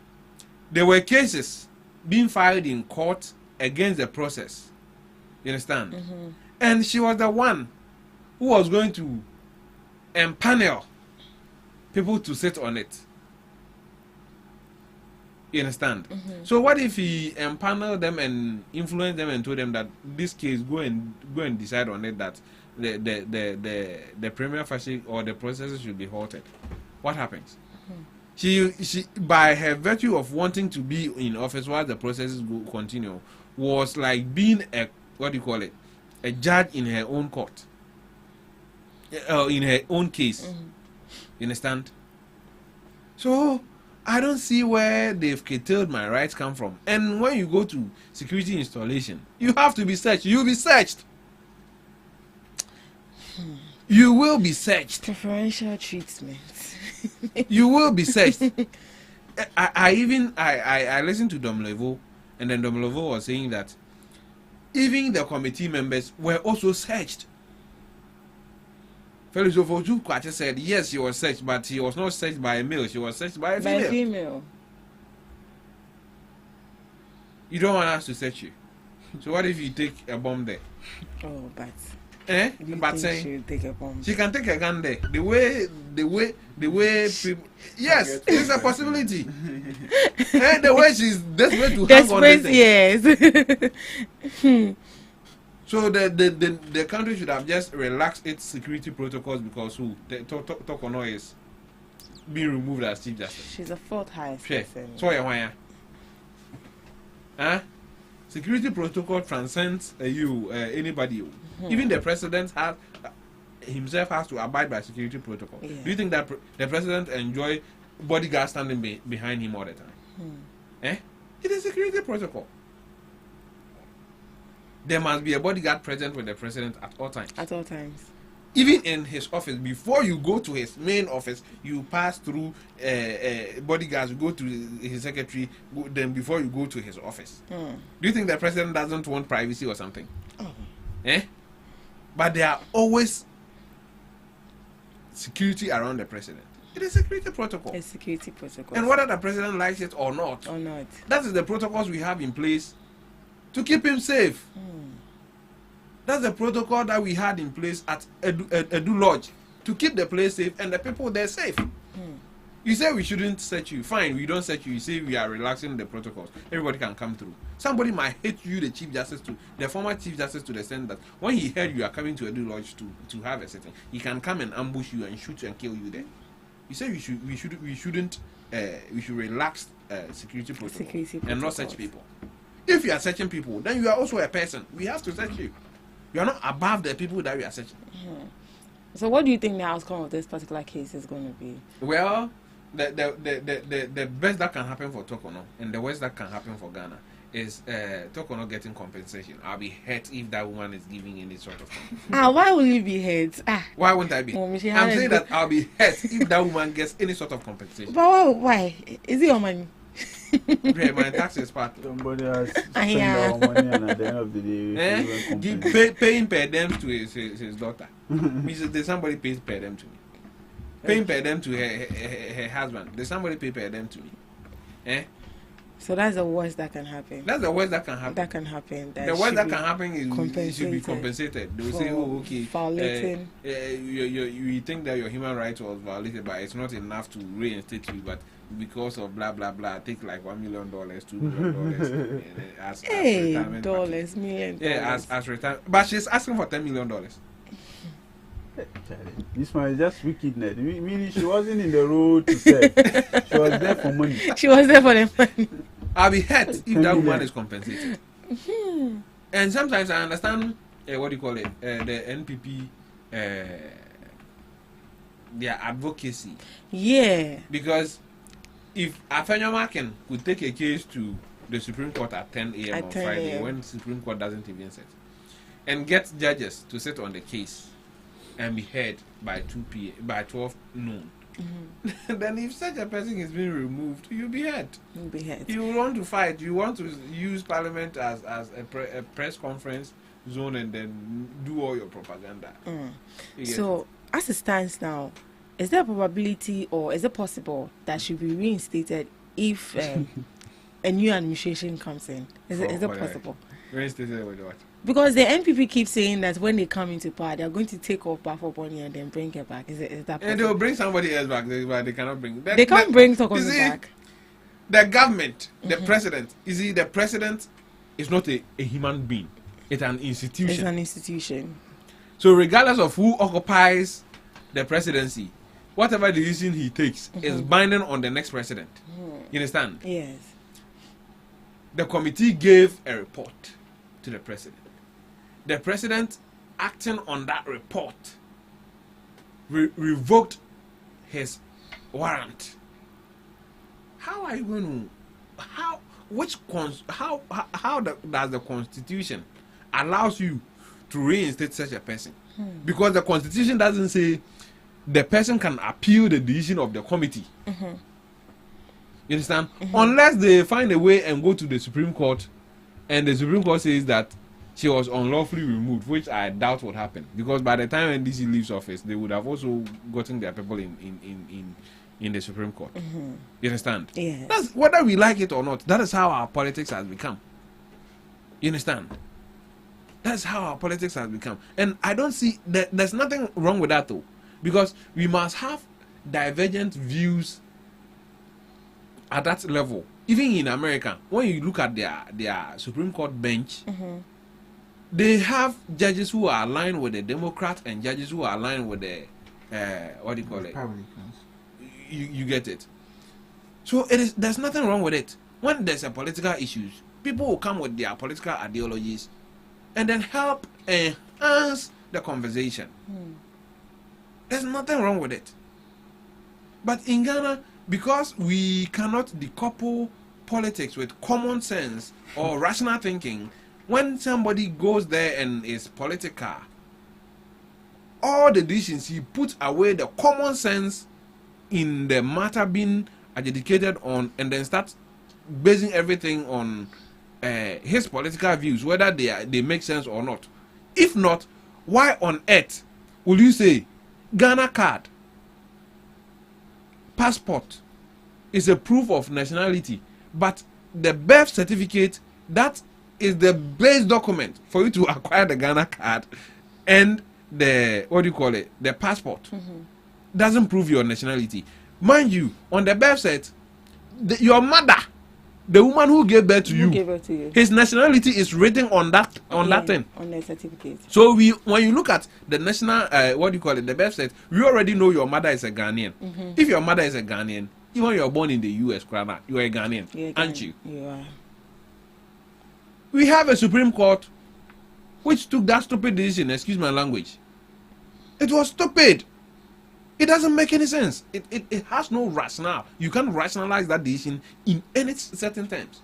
there were cases being filed in court against the process. You understand? And she was the one who was going to empanel people to sit on it. You understand? So what if he empaneled them and influenced them and told them that this case go and decide on it, that the premier facie or the processes should be halted? What happens? She by her virtue of wanting to be in office while the processes continue, was like being a, what do you call it, a judge in her own court, in her own case. You understand? So I don't see where they've curtailed my rights come from. And when you go to security installation, you have to be searched. You'll be searched. You will be searched. Preferential treatment. You will be searched. I listened to Dom Levo, and then Dom Levo was saying that even the committee members were also searched. Felix Ofoju Kwache said yes, he was searched, but he was not searched by a male, she was searched by a female. You don't want us to search you. So what if you take a bomb there? Oh, but but saying take a bomb. She can take a gun there. The way people, yes, it's a possibility. And the way she's desperate to hang on this thing. Yes. So the country should have just relaxed its security protocols because Tokono is being removed as Chief Justice. She's a fourth highest person. So security protocol transcends anybody. Even the president himself has to abide by security protocol. Do you think that the president enjoy bodyguards standing behind him all the time? It is security protocol. There must be a bodyguard present with the president at all times. At all times. Even in his office, before you go to his main office, you pass through bodyguards, you go to his secretary, then before you go to his office. Do you think the president doesn't want privacy or something? But there are always security around the president. It is security protocol. A security protocol. And whether the president likes it or not, that is the protocols we have in place to keep him safe. That's the protocol that we had in place at Edu Lodge to keep the place safe and the people there safe. You say we shouldn't search you. Fine, we don't search you. You say we are relaxing the protocols. Everybody can come through. Somebody might hate you, the Chief Justice, the former Chief Justice, to the extent that when he heard you are coming to Edu Lodge to have a sitting, he can come and ambush you and shoot you and kill you there. You say we should relax security protocol and not search people. If you are searching people, then you are also a person. We have to search you. You are not above the people that we are searching. So what do you think the outcome of this particular case is going to be? Well, the best that can happen for Tokono and the worst that can happen for Ghana is Tokono getting compensation. I'll be hurt if that woman is giving any sort of compensation. Why will you be hurt? Why wouldn't I be? I'm saying that I'll be hurt if that woman gets any sort of compensation. But why? Is it your money? My tax is part. Somebody has spent our money, and at the end of the day, paying per them to his daughter. Means there's somebody pays per them to me. Paying per them to her husband. There's somebody pay per them to me. So that's the worst that can happen. That's the worst that can happen. That can happen. The worst that can happen is it should be compensated. They will say, "Oh, okay, violating." You think that your human rights was violated, but it's not enough to reinstate you. But because of blah blah blah, take like $1 million, $2 million as retirement. Dollars, million. Yeah, as retirement. But she's asking for $10 million. This one is just wickedness. Meaning she wasn't in the road to serve. She was there for money. She was there for the money. I'll be hurt if that woman is compensated. And sometimes I understand what do you call it? The NPP, their advocacy. Yeah. Because if Afenyomaken could take a case to the Supreme Court at 10 a.m. on Friday, when the Supreme Court doesn't even sit, and get judges to sit on the case and be heard by 12 noon. Then if such a person is being removed, you'll be heard. You want to fight. You want to use Parliament as a press conference zone and then do all your propaganda. So, as it stands now, is there a probability or is it possible that she will be reinstated if a new administration comes in? Is it possible? Reinstated with what? Because the NPP keeps saying that when they come into power, they are going to take off Bafo Bonnie and then bring her back. Is that possible? And they will bring somebody else back, but they cannot bring. They can't bring Tokomi back. The government, the president, the president is not a human being. It's an institution. It's an institution. So regardless of who occupies the presidency, whatever decision he takes is binding on the next president. You understand? Yes. The committee gave a report to the president. The president, acting on that report, revoked his warrant. How are you going to? How does the Constitution allows you to reinstate such a person? Because the Constitution doesn't say the person can appeal the decision of the committee. You understand? Unless they find a way and go to the Supreme Court, and the Supreme Court says that she was unlawfully removed, which I doubt would happen, because by the time NDC leaves office, they would have also gotten their people in the Supreme Court. You understand? Yes. That's whether we like it or not. That is how our politics has become. You understand? That's how our politics has become, and I don't see that there's nothing wrong with that though, because we must have divergent views at that level. Even in America, when you look at their Supreme Court bench, they have judges who are aligned with the Democrats and judges who are aligned with the what do you call it? Republicans. You get it. So there's nothing wrong with it. When there's a political issues, people will come with their political ideologies and then help enhance the conversation. There's nothing wrong with it. But in Ghana, because we cannot decouple politics with common sense or rational thinking, when somebody goes there and is political, all the decisions he puts away the common sense in the matter being adjudicated on, and then starts basing everything on his political views, whether they make sense or not. If not, why on earth will you say Ghana card, passport is a proof of nationality, but the birth certificate, that is the base document for you to acquire the Ghana card, and the the passport doesn't prove your nationality. Mind you, on the birth cert, your mother, the woman who gave birth to you, his nationality is written on that thing, on the certificate. So when you look at the national the birth cert, we already know your mother is a Ghanaian. If your mother is a Ghanaian, even when you're born in the US, you are a Ghanaian, aren't you? You are. We have a Supreme Court which took that stupid decision, excuse my language. It was stupid. It doesn't make any sense. It has no rationale. You can't rationalize that decision in any certain terms.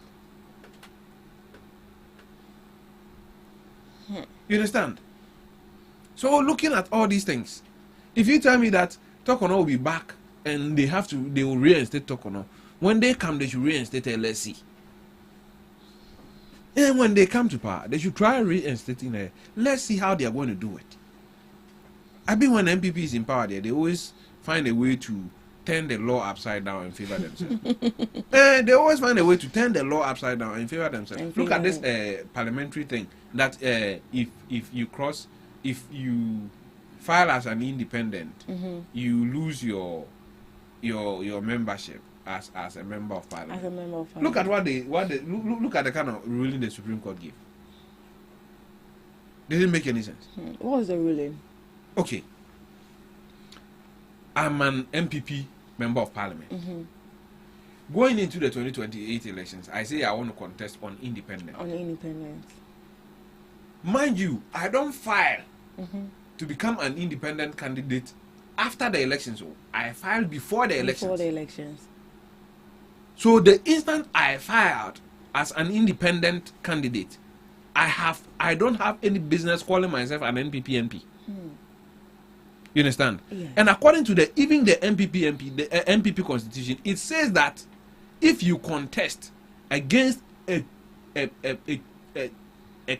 You understand? So looking at all these things, if you tell me that Tokono will be back and they will reinstate Tokono, When they come, they should reinstate a LSC. And when they come to power, they should try reinstating a. Let's see how they are going to do it. I think when MPP is in power, they always find a way to turn the law upside down and favor themselves. They always find a way to turn the law upside down and favor themselves. Look at this parliamentary thing that if you file as an independent, you lose your membership as a member of parliament. As a member of Look parliament. at look at the kind of ruling the Supreme Court gave. Didn't make any sense. What was the ruling? Okay. I'm an MPP member of parliament. Going into the 2028 elections, I say I want to contest on independent. On independence. Mind you, I don't file to become an independent candidate after the elections. I filed before the elections. Before the elections. So the instant I filed as an independent candidate, I don't have any business calling myself an NPP MP. You understand? Yes. And according to even the MPP constitution, it says that if you contest against a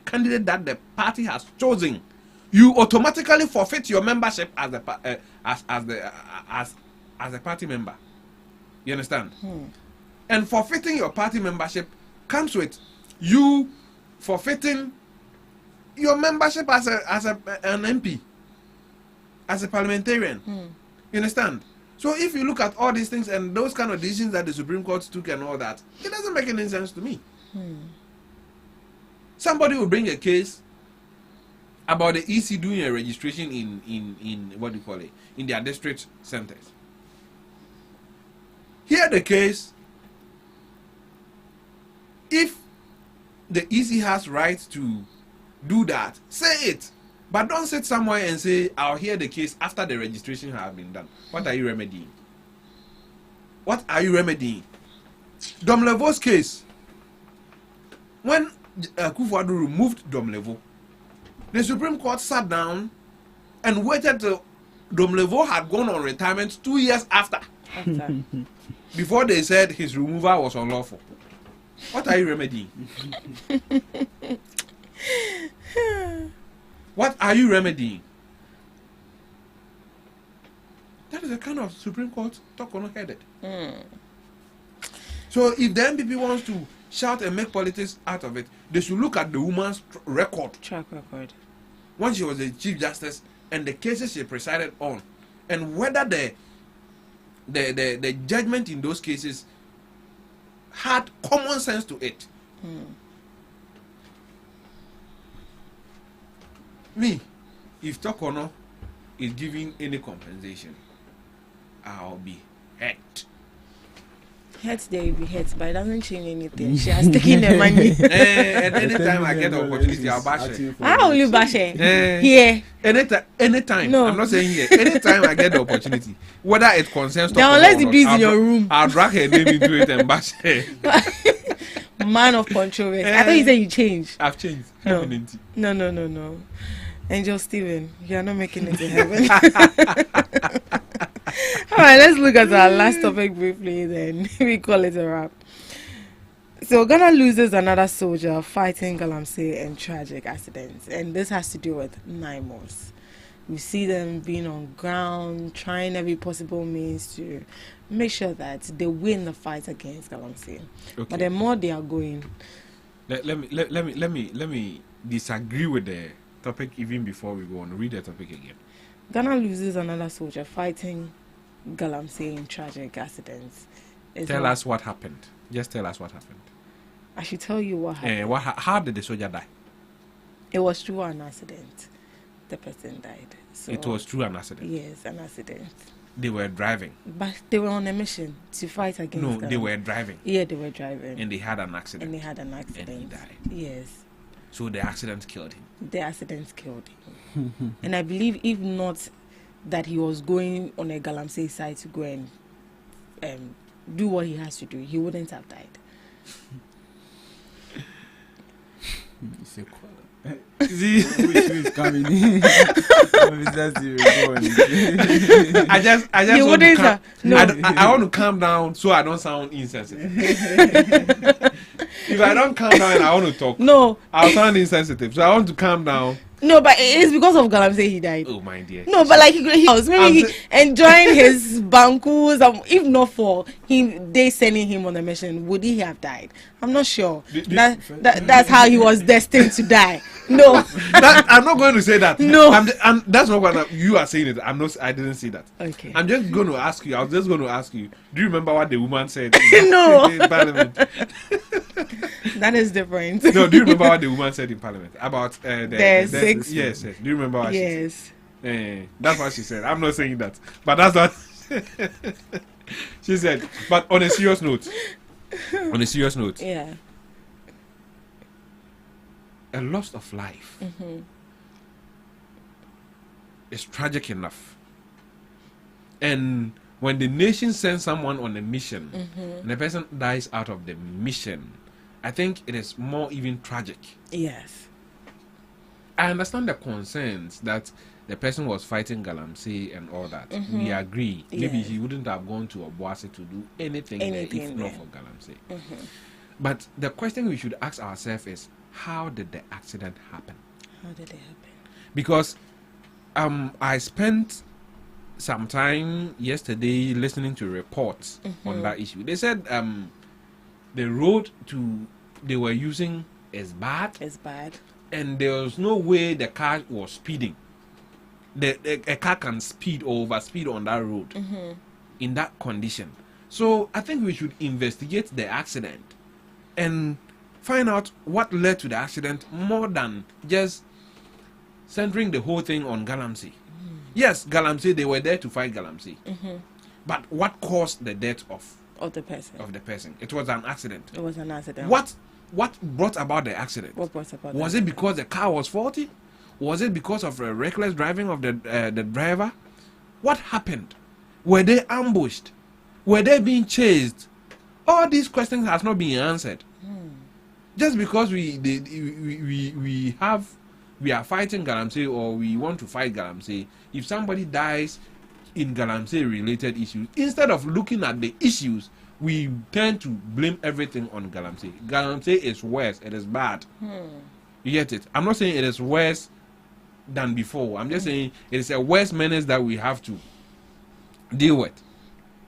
candidate that the party has chosen, you automatically forfeit your membership as a party member. You understand? And forfeiting your party membership comes with you forfeiting your membership as an MP. As a parliamentarian. You understand? So if you look at all these things and those kind of decisions that the Supreme Court took and all that, it doesn't make any sense to me. Somebody will bring a case about the EC doing a registration in what do you call it? In their district centers. Here the case, if the EC has right to do that, say it. But don't sit somewhere and say, I'll hear the case after the registration has been done. What are you remedying? What are you remedying? Domlevo's case, when Kufuor removed Domlevo, the Supreme Court sat down and waited till Domlevo had gone on retirement 2 years after. Before they said his removal was unlawful. What are you remedying? What are you remedying? That is the kind of Supreme Court talk on headed. So if the MPP wants to shout and make politics out of it, they should look at the woman's track record. When she was the Chief Justice and the cases she presided on, and whether the judgment in those cases had common sense to it. Me, if Tokono is giving any compensation, I'll be hurt. Hurt, there will be hurt, but it doesn't change anything. She has taken the money. And anytime I get the opportunity, I'll bash her. How will you bash her? Here. Anytime. No. I'm not saying here. Anytime I get the opportunity, whether it concerns Now, unless the bees in your room, I'll drag her name into it and bash her. Man of controversy. I thought you said you changed. I've changed. No. Angel Steven, you are not making it to heaven. All right, let's look at our last topic briefly, then we call it a wrap. So Ghana loses another soldier fighting Galamsey and tragic accidents, and this has to do with 9 months. We see them being on ground, trying every possible means to make sure that they win the fight against Galamsey. Okay. But the more they are going, let me disagree with the topic even before we go on. Read the topic again. Ghana loses another soldier fighting Galamsey in tragic accidents. Tell us what happened. Just tell us what happened. I should tell you what happened. How did the soldier die? It was through an accident. The person died. So, it was through an accident? Yes, an accident. They were driving? But they were on a mission to fight against No, they were driving? Yeah, they were driving. And they had an accident? And he died? Yes. So the accident killed him? The accident killed him. And I believe if not that he was going on a Galamsey side to go and do what he has to do, he wouldn't have died. See, who is coming in? I just want to calm, I want to calm down so I don't sound insensitive. If I don't calm down and I want to talk, I'll sound insensitive. So I want to calm down. No, but it's because of Galamsey he died. Oh my dear. No, but like he was maybe enjoying his bankus. If not for him, they sending him on a mission, would he have died? I'm not sure. That's how he was destined to die. No, I'm not going to say that. No, that's not what you are saying. It. I'm not. I didn't say that. Okay. I'm just going to ask you. I was just going to ask you. Do you remember what the woman said? No. In Parliament? That is different. No. Do you remember what the woman said in Parliament about the 6? Yes. Do you remember what she said? That's what she said. I'm not saying that, but that's what she said. But on a serious note. Yeah. A loss of life is tragic enough. And when the nation sends someone on a mission and the person dies out of the mission, I think it is more even tragic. Yes. I understand the concerns that the person was fighting Galamsey and all that. We agree. Maybe he wouldn't have gone to Obuasi to do anything there if not for Galamsey. But the question we should ask ourselves is, how did the accident happen? How did it happen? Because I spent some time yesterday listening to reports on that issue. They said the road they were using is bad. It's bad. And there was no way the car was speeding. A car can speed or overspeed on that road in that condition. So I think we should investigate the accident and find out what led to the accident more than just centering the whole thing on Galamsey. Yes, Galamsey, they were there to fight Galamsey. But what caused the death of the person? It was an accident. It was an accident. What brought about the accident? Was it because the car was faulty? Was it because of a reckless driving of the driver? What happened? Were they ambushed? Were they being chased? All these questions have not been answered. Just because we are fighting Galamsey or we want to fight Galamsey, if somebody dies in Galamsey related issues, instead of looking at the issues, we tend to blame everything on Galamsey. Galamsey is worse. It is bad. You get it? I'm not saying it is worse than before. I'm just saying it is a worse menace that we have to deal with.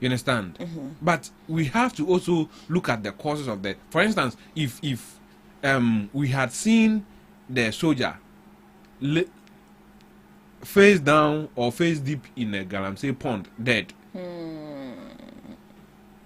You understand? But we have to also look at the causes of that. For instance, if we had seen the soldier face down or face deep in a Galamsey pond dead,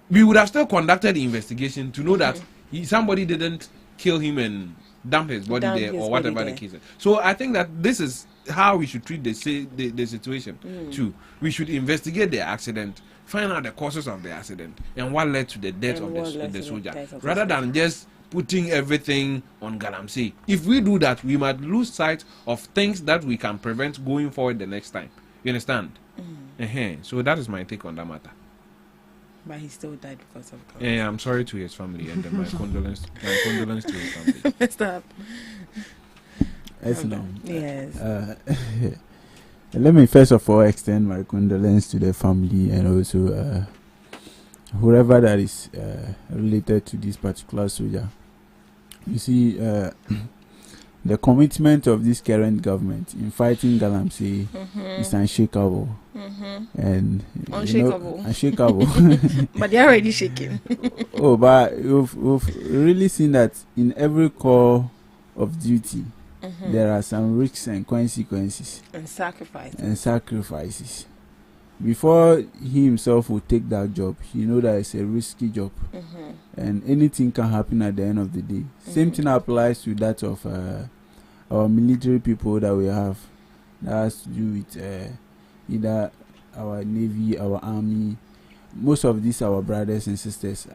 we would have still conducted the investigation to know that somebody didn't kill him and dump his body there or whatever the case is. So I think that this is how we should treat the situation too. We should investigate the accident, find out the causes of the accident and what led to the death of the soldier, rather than just putting everything on Galamsey. If we do that, we might lose sight of things that we can prevent going forward the next time. You understand? So that is my take on that matter. But he still died because of COVID. Yeah, I'm sorry to his family and my condolence to his family. Messed up. Yes. Let me first of all extend my condolence to the family and also whoever that is related to this particular soldier. You see, the commitment of this current government in fighting Galamsey is unshakable. And unshakable. But they're already shaking. But we've really seen that in every call of duty, there are some risks and consequences. And sacrifices. Before he himself will take that job, he knows that it's a risky job. And anything can happen at the end of the day. Same thing applies to that of our military people that we have. That has to do with either our navy, our army. Most of these are our brothers and sisters.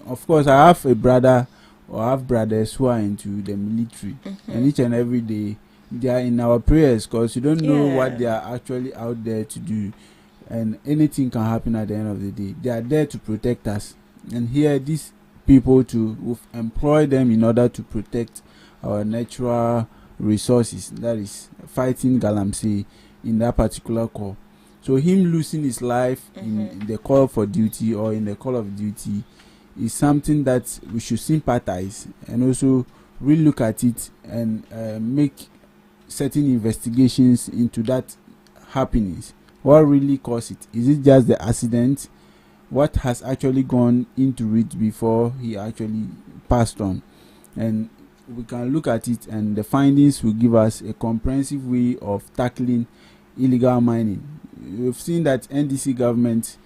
Of course, I have a brother or have brothers who are into the military, and each and every day they are in our prayers because you don't know what they are actually out there to do, and anything can happen at the end of the day. They are there to protect us, and here these people we've employed them in order to protect our natural resources, that is fighting Galamsey in that particular call. So him losing his life in the call for duty or in the call of duty is something that we should sympathize and also relook at it and make certain investigations into that happenings. What really caused it? Is it just the accident? What has actually gone into it before he actually passed on? And we can look at it, and the findings will give us a comprehensive way of tackling illegal mining. We've seen that NDC government,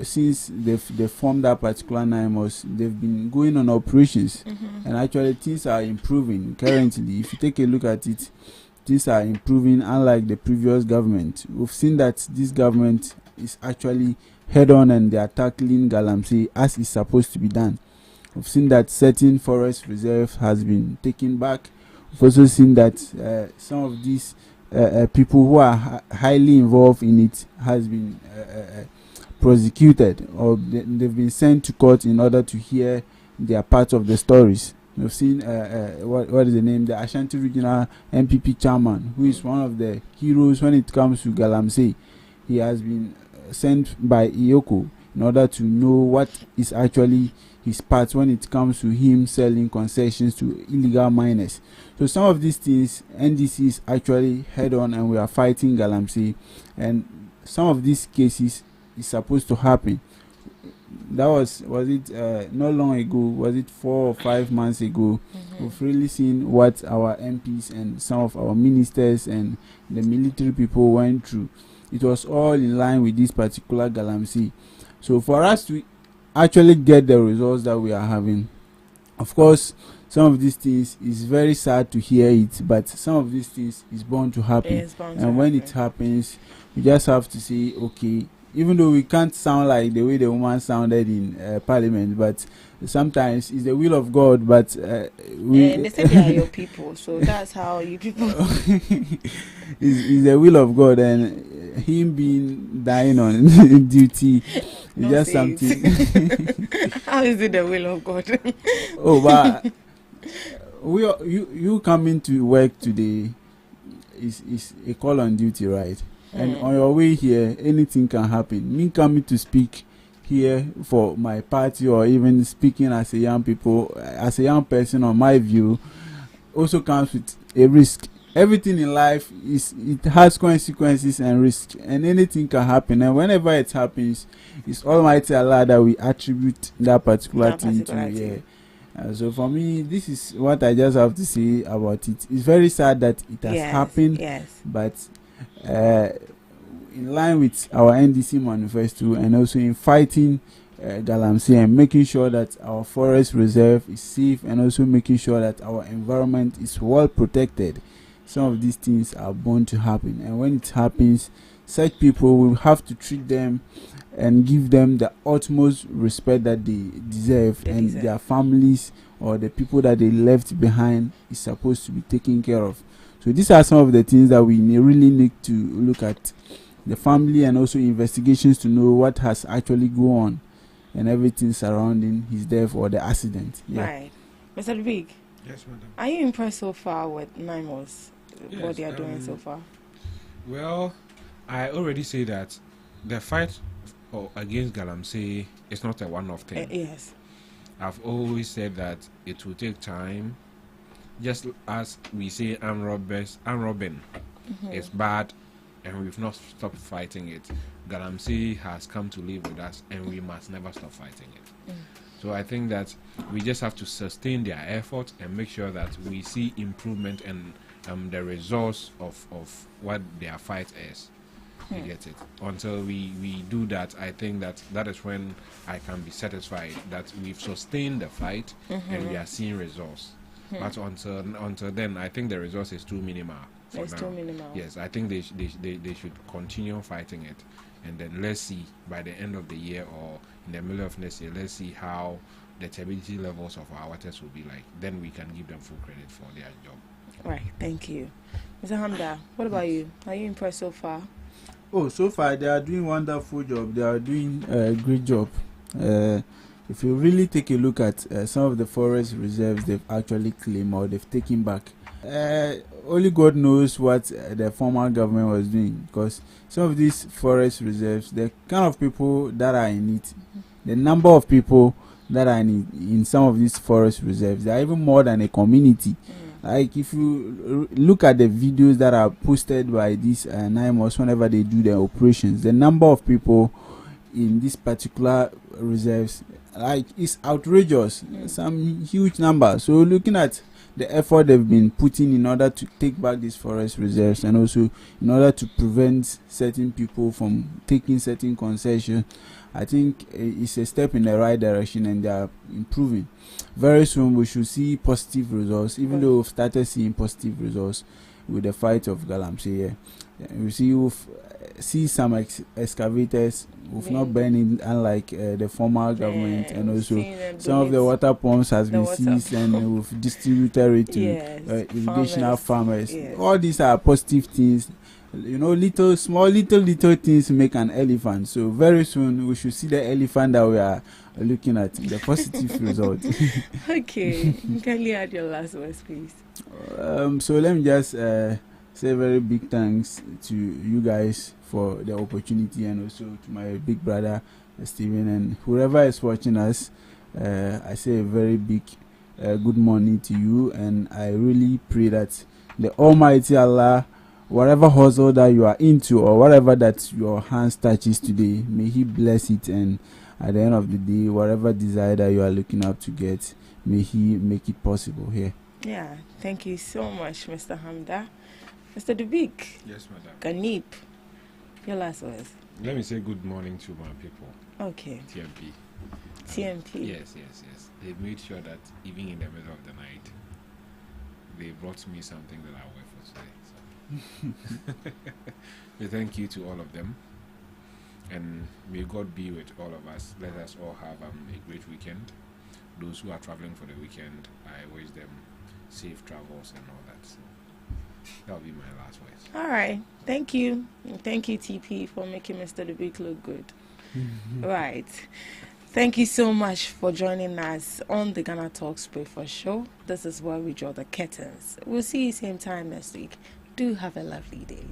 since they formed that particular 9 months, they've been going on operations, and actually things are improving currently. If you take a look at it, things are improving unlike the previous government. We've seen that this government is actually head on and they are tackling Galamsey as is supposed to be done. We've seen that certain forest reserve has been taken back. We've also seen that some of these people who are highly involved in it has been prosecuted, or they've been sent to court in order to hear their part of the stories. We've seen what is the name? The Ashanti Regional MPP chairman, who is one of the heroes when it comes to Galamsey. He has been sent by Iyoko in order to know what is actually his part when it comes to him selling concessions to illegal miners. So some of these things NDC is actually head on, and we are fighting Galamsey, and some of these cases is supposed to happen. That was it not long ago? Was it 4 or 5 months ago? We've really seen what our MPs and some of our ministers and the military people went through. It was all in line with this particular Galamsey. So for us to actually get the results that we are having, of course, some of these things is very sad to hear it, but some of these things is bound to happen. And when it happens, we just have to say, okay, even though we can't sound like the way the woman sounded in Parliament, but sometimes it's the will of God. But they say they are your people, so that's how you people. It's the will of God, and him being dying on duty is just something. How is it the will of God? Oh, but you coming to work today is a call on duty, right? And on your way here, anything can happen. Me coming to speak here for my party, or even speaking as a young person on my view, also comes with a risk. Everything in life it has consequences and risk, and anything can happen. And whenever it happens, it's Almighty Allah that we attribute that particular thing to. Yeah. So for me, this is what I just have to say about it. It's very sad that it has happened, but in line with our NDC manifesto, and also in fighting Galamsey and making sure that our forest reserve is safe, and also making sure that our environment is well protected, some of these things are bound to happen. And when it happens, such people will have to treat them and give them the utmost respect that they deserve, their families or the people that they left behind is supposed to be taken care of. So these are some of the things that we really need to look at, the family, and also investigations to know what has actually gone on and everything surrounding his death or the accident. Right. Mr. Big. Yes, madam. Are you impressed so far with NIMOS, what they are doing so far? Well, I already say that the fight against Galamsey is not a one-off thing. Yes. I've always said that it will take time. Just as we say armed robbing is bad, and we've not stopped fighting it, Galamsey has come to live with us, and we must never stop fighting it. So I think that we just have to sustain their effort and make sure that we see improvement and the results of what their fight is. You get it? Until we do that, I think that is when I can be satisfied that we've sustained the fight and we are seeing results. But until then, I think the resource is too minimal for now. Too minimal. Yes, I think they should continue fighting it, and then let's see by the end of the year or in the middle of next year, let's see how the turbidity levels of our waters will be like. Then we can give them full credit for their job. Right. Thank you, Mr. Hamda. What about you? Are you impressed so far? Oh, so far they are doing wonderful job. They are doing a great job. if you really take a look at some of the forest reserves they've actually claimed or they've taken back, only God knows what the former government was doing, because some of these forest reserves, the kind of people that are in it, the number of people that are in some of these forest reserves, they are even more than a community. Like if you look at the videos that are posted by these NIMOS whenever they do their operations, the number of people in this particular reserves, like, it's outrageous. Some huge number. So looking at the effort they've been putting in order to take back these forest reserves, and also in order to prevent certain people from taking certain concessions, I think it's a step in the right direction, and they are improving. Very soon we should see positive results, even though we've started seeing positive results with the fight of Galamsey. We'll see some excavators with not burning, unlike the former government, and also some of the water pumps has been seized and we've distributed it to irrigational farmers. All these are positive things. You know, little things make an elephant. So very soon we should see the elephant that we are looking at, the positive result. Okay, can you add your last words, please? So let me just say very big thanks to you guys for the opportunity, and also to my big brother Stephen, and whoever is watching us. I say a very big good morning to you, and I really pray that the Almighty Allah, whatever hustle that you are into or whatever that your hands touches today, may He bless it, and at the end of the day, whatever desire that you are looking up to get, may He make it possible here. Yeah, thank you so much, Mr. Hamda. Mr. Dubik. Yes, madam. Ganip, your last words. Let me say good morning to my people. Okay. TMP. TMP. Yes. They made sure that even in the middle of the night, they brought me something that I wear for today. So. Thank you to all of them. And may God be with all of us. Let us all have a great weekend. Those who are traveling for the weekend, I wish them safe travels and all that. So that'll be my last words. All right. Thank you. And thank you, TP, for making Mr. Dubik look good. Right. Thank you so much for joining us on the Ghana Talks Breakfast Show. This is where we draw the curtains. We'll see you same time next week. Do have a lovely day.